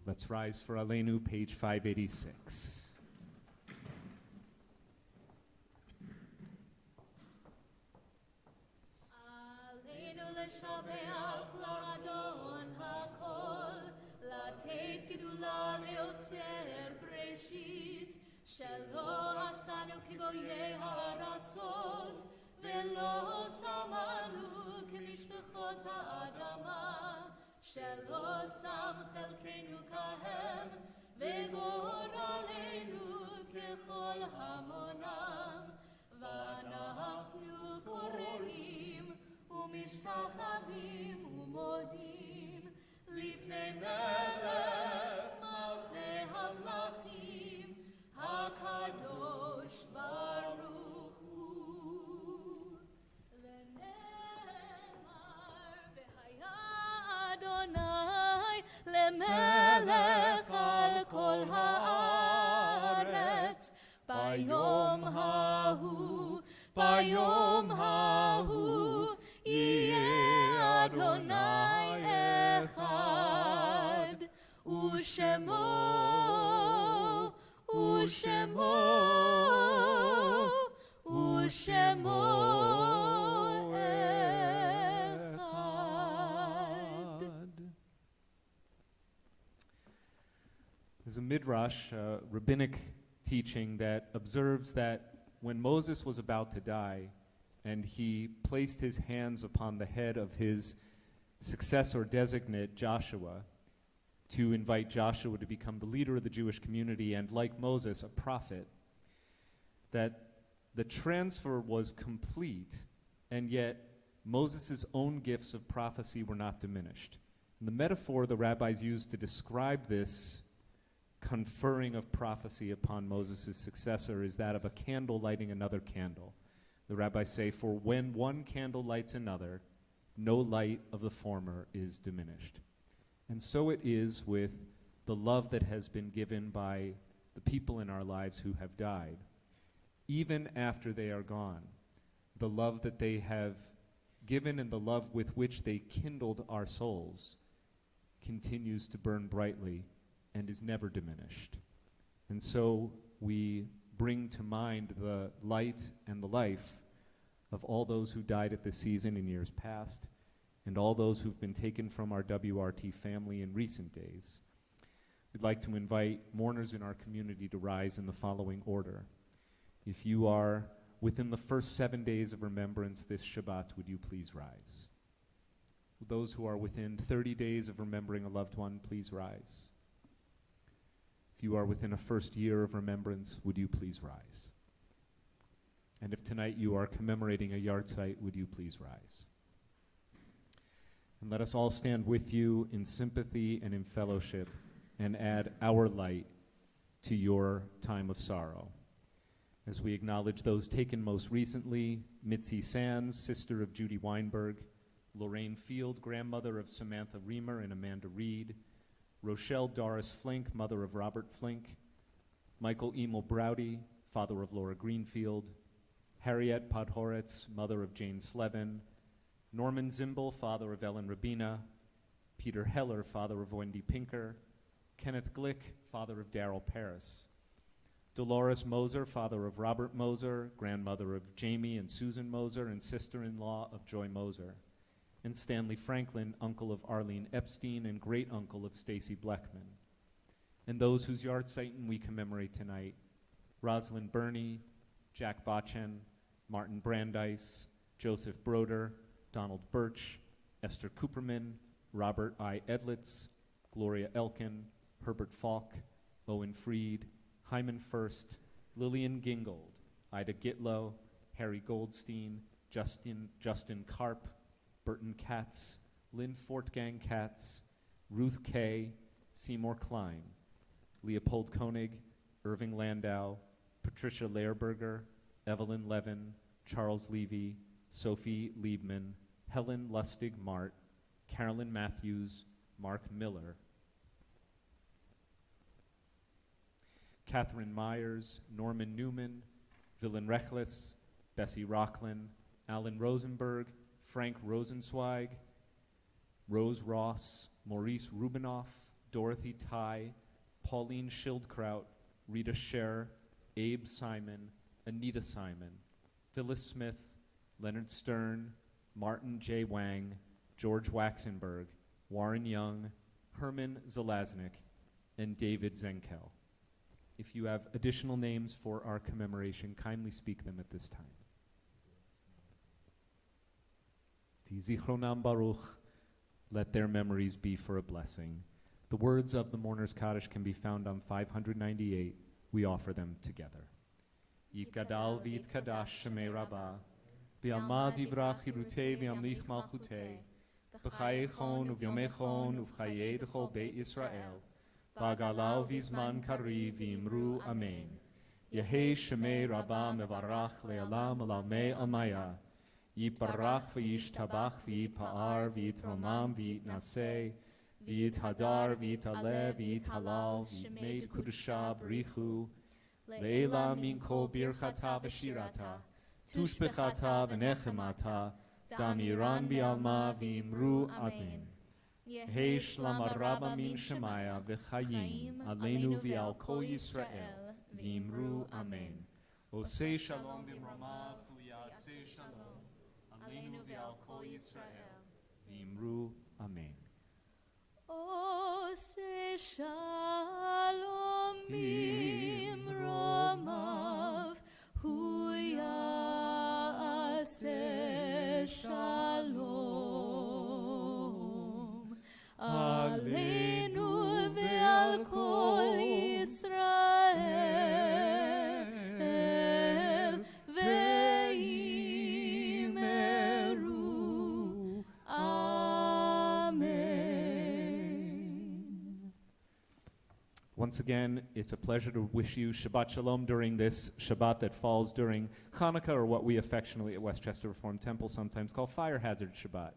Let's rise for Aleinu, page 586. עלינו לשבח לאדון הכל, לתת גדולה ליוצר בראשית, שלא עשנו כגויי הארצות, ולא שמנו כמשפחות האדמה, שלא שם חלקנו כהם, וגורלנו ככל המונם, ואנחנו קוראים ומשתחווים ומודים לפני מלך מלכי המלכים הקדוש ברוך הוא. ונאמר והיה אדוני למלך על כל הארץ ביום ההוא, ביום ההוא יהיה אדוני אחד, ושמו, ושמו, ושמו אחד. There's a midrash, rabbinic teaching that observes that when Moses was about to die and he placed his hands upon the head of his successor designate, Joshua, to invite Joshua to become the leader of the Jewish community and, like Moses, a prophet, that the transfer was complete, and yet Moses' own gifts of prophecy were not diminished. And the metaphor the rabbis used to describe this conferring of prophecy upon Moses' successor is that of a candle lighting another candle. The rabbis say, for when one candle lights another, no light of the former is diminished. And so it is with the love that has been given by the people in our lives who have died. Even after they are gone, the love that they have given and the love with which they kindled our souls continues to burn brightly and is never diminished. And so we bring to mind the light and the life of all those who died at this season in years past, and all those who've been taken from our WRT family in recent days. We'd like to invite mourners in our community to rise in the following order. If you are within the first 7 days of remembrance this Shabbat, would you please rise? Those who are within 30 days of remembering a loved one, please rise. If you are within a first year of remembrance, would you please rise? And if tonight you are commemorating a yahrzeit, would you please rise? And let us all stand with you in sympathy and in fellowship and add our light to your time of sorrow. As we acknowledge those taken most recently, Mitzi Sands, sister of Judy Weinberg, Lorraine Field, grandmother of Samantha Reamer and Amanda Reed, Rochelle Doris Flink, mother of Robert Flink, Michael Emil Browdy, father of Laura Greenfield, Harriet Podhoretz, mother of Jane Slevin, Norman Zimble, father of Ellen Rabina, Peter Heller, father of Wendy Pinker, Kenneth Glick, father of Darrell Paris, Dolores Moser, father of Robert Moser, grandmother of Jamie and Susan Moser, and sister-in-law of Joy Moser, and Stanley Franklin, uncle of Arlene Epstein and great-uncle of Stacy Bleckman. And those whose yahrzeit we commemorate tonight, Rosalind Burney, Jack Botchen, Martin Brandeis, Joseph Broder, Donald Birch, Esther Cooperman, Robert I. Edlitz, Gloria Elkin, Herbert Falk, Owen Freed, Hyman First, Lillian Gingold, Ida Gitlow, Harry Goldstein, Justin Karp, Burton Katz, Lynn Fortgang Katz, Ruth Kay, Seymour Klein, Leopold Koenig, Irving Landau, Patricia Lehrberger, Evelyn Levin, Charles Levy, Sophie Liebman, Helen Lustig Mart, Carolyn Matthews, Mark Miller, Catherine Myers, Norman Newman, Villain Rechlis, Bessie Rocklin, Alan Rosenberg, Frank Rosenzweig, Rose Ross, Maurice Rubinoff, Dorothy Ty, Pauline Schildkraut, Rita Scher, Abe Simon, Anita Simon, Phyllis Smith, Leonard Stern, Martin J. Wang, George Waxenberg, Warren Young, Herman Zelaznik, and David Zenkel. If you have additional names for our commemoration, kindly speak them at this time. Zichronam Baruch, let their memories be for a blessing. The words of the Mourner's Kaddish can be found on 598. We offer them together. Yikadal v'yitkadash shemei Rabbah, v'yalmad yivrach yirutei v'yamlich malchutei, b'chayechon u'v'yomechon u'v'chayei d'chol Beit Yisrael, v'agalau v'zman kari v'imru amen. Yehei shemei Rabbah mevarach le'alam alamei almaya, Yiparach v'yishtabach v'yipa'ar v'yitromam v'yitnaseh v'yithadar v'yitalev v'yithalal v'yitmeid kudusha b'richu le'ela min kol birchata v'shirata tushbechata v'nechemata damiran b'alma v'imru amen. Yehi shlam araba min shemaya v'chayim aleinu v'al kol Yisrael v'imru amen. Osei shalom b'mromav v'yaseh shalom Aleinu v'al kol Yisrael v'imru amen. Ose shalom bimromav hu yaseh shalom Aleinu v'al kol Yisrael v'yimeru amen. Once again, it's a pleasure to wish you Shabbat Shalom during this Shabbat that falls during Hanukkah, or what we affectionately at Westchester Reform Temple sometimes call Fire Hazard Shabbat.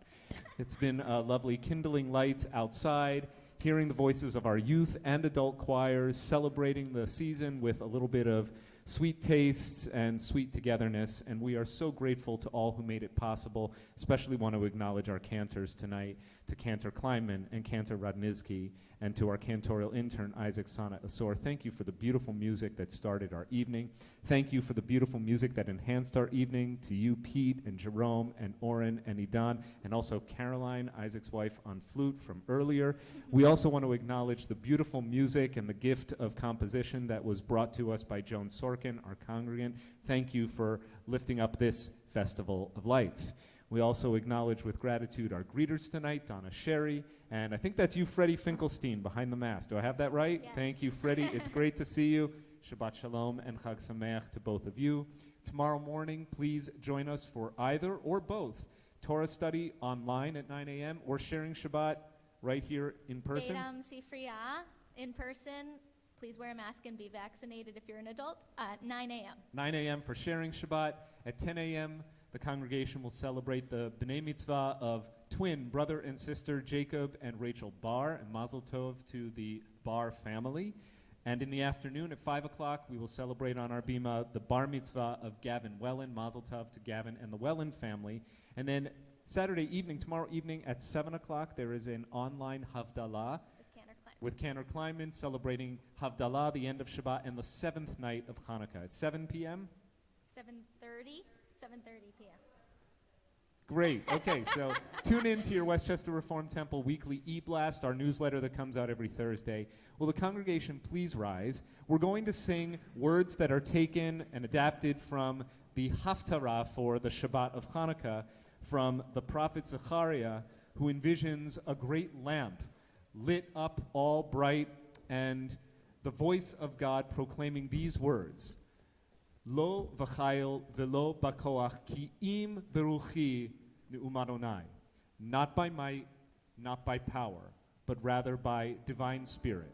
It's been lovely kindling lights outside, hearing the voices of our youth and adult choirs, celebrating the season with a little bit of sweet tastes and sweet togetherness, and we are so grateful to all who made it possible. Especially want to acknowledge our cantors tonight, to Cantor Kleinman and Cantor Radnizki, and to our cantorial intern, Isaac Sana Asor. Thank you for the beautiful music that started our evening. Thank you for the beautiful music that enhanced our evening. To you, Pete and Jerome and Oren and Idan, and also Caroline, Isaac's wife, on flute from earlier. We also want to acknowledge the beautiful music and the gift of composition that was brought to us by Joan Sorkin, our congregant. Thank you for lifting up this Festival of Lights. We also acknowledge with gratitude our greeters tonight, Donna Sherry, and I think that's you, Freddie Finkelstein, behind the mask. Do I have that right? Yes. Thank you, Freddie. It's great to see you. Shabbat Shalom and Chag Sameach to both of you. Tomorrow morning, please join us for either or both Torah study online at 9 a.m. or sharing Shabbat right here in person. Beidam Sifriya, in person. Please wear a mask and be vaccinated if you're an adult. 9 a.m. 9 a.m. for sharing Shabbat. At 10 a.m., the congregation will celebrate the B'nai Mitzvah of twin brother and sister Jacob and Rachel Bar, and Mazel Tov to the Bar family. And in the afternoon at 5 o'clock, we will celebrate on our Bima the Bar Mitzvah of Gavin Wellen. Mazel Tov to Gavin and the Wellen family. And then Saturday evening, tomorrow evening at 7 o'clock, there is an online Havdalah with Cantor Kleinman celebrating Havdalah, the end of Shabbat, and the 7th night of Hanukkah. At 7 p.m.? 7:30 p.m. Great. Okay, so tune in to your Westchester Reform Temple weekly e-blast, our newsletter that comes out every Thursday. Will the congregation please rise? We're going to sing words that are taken and adapted from the Haftarah for the Shabbat of Hanukkah from the prophet Zechariah, who envisions a great lamp lit up all bright and the voice of God proclaiming these words. Lo v'chayil velo bakoach ki im beruchi ne'um Adonai. Not by might, not by power, but rather by divine spirit.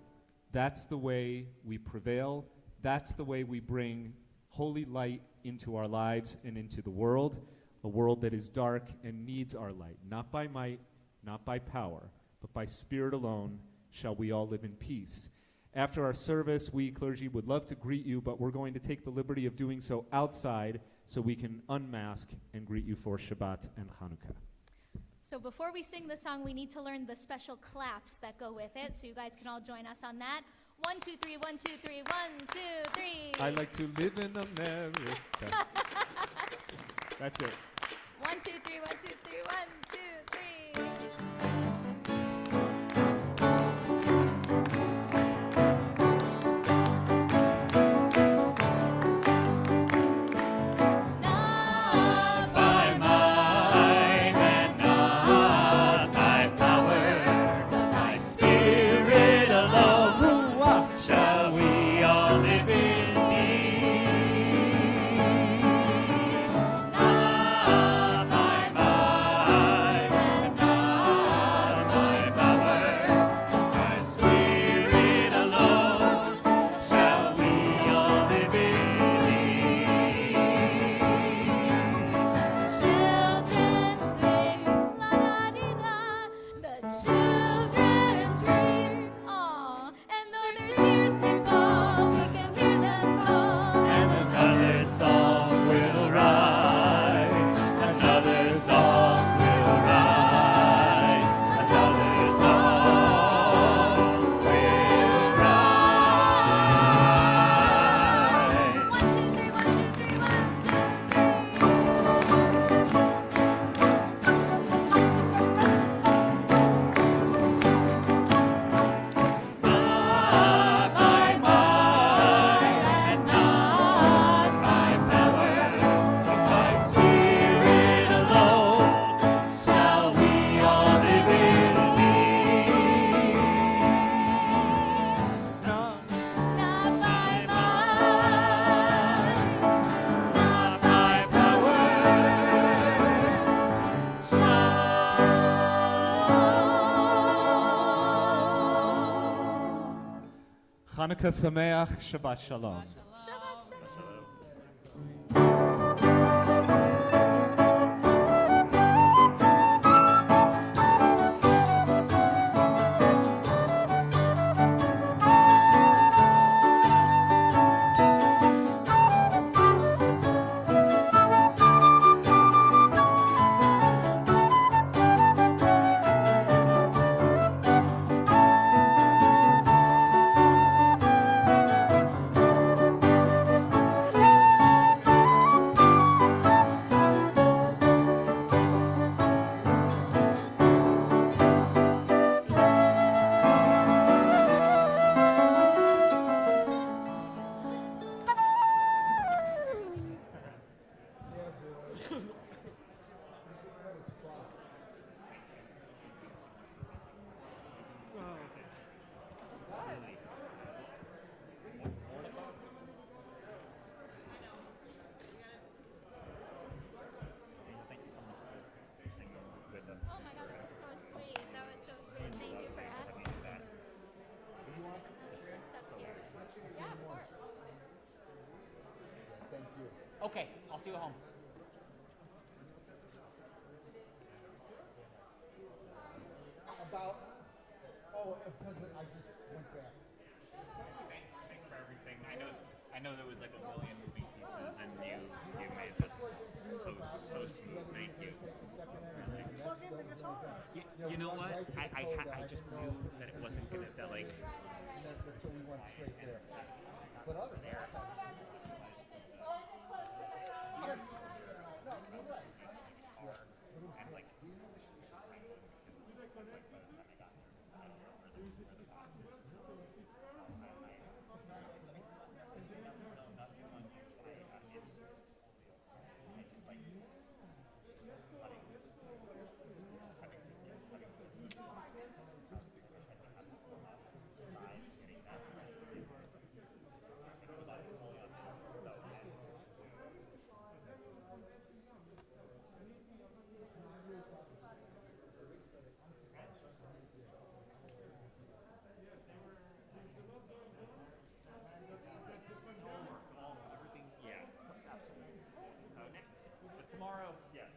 That's the way we prevail. That's the way we bring holy light into our lives and into the world, a world that is dark and needs our light. Not by might, not by power, but by spirit alone shall we all live in peace. After our service, we clergy would love to greet you, but we're going to take the liberty of doing so outside so we can unmask and greet you for Shabbat and Hanukkah. So before we sing the song, we need to learn the special claps that go with it. So you guys can all join us on that. 1, 2, 3, 1, 2, 3, 1, 2, 3. I like to live in America. That's it. 1, 2, 3, 1, 2, 3, 1, 2, 3. Hanukkah Sameach, Shabbat Shalom. Okay, I'll see you at home. Thanks for everything. I know there was like a million moving pieces, and you made this so smooth. Thank you. Plug in the guitar. You know what? I just knew that it wasn't gonna that like. So we went straight there. But other than that, And like. Tomorrow, yes.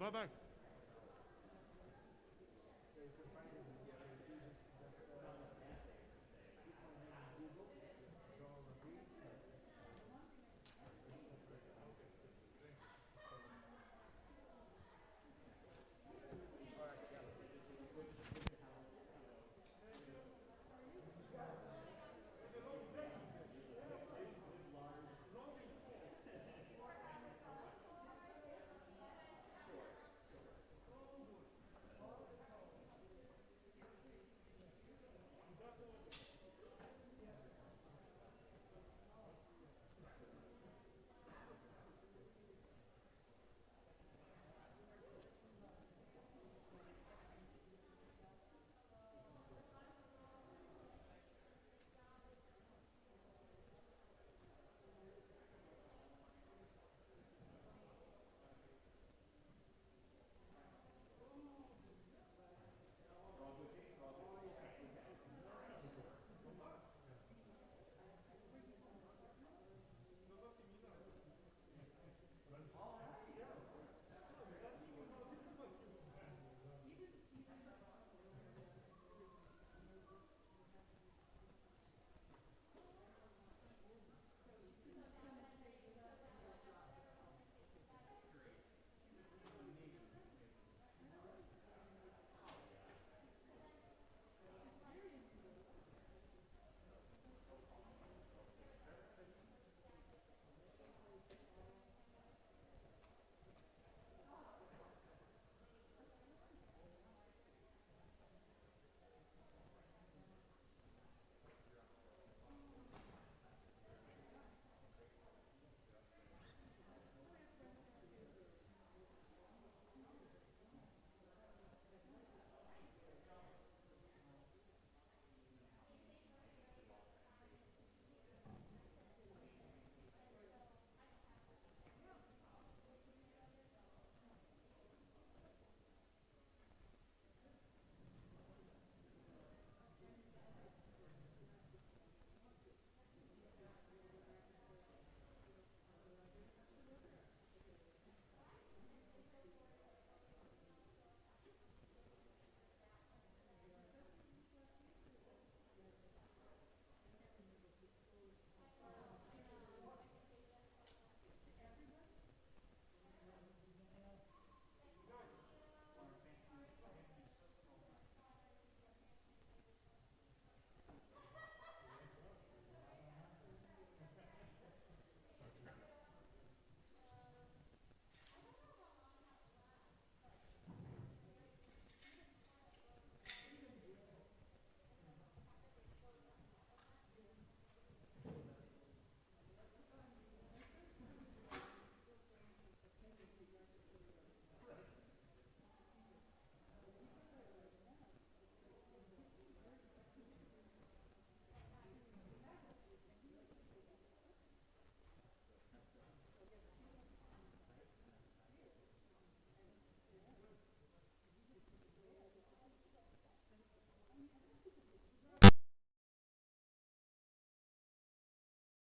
Bye-bye.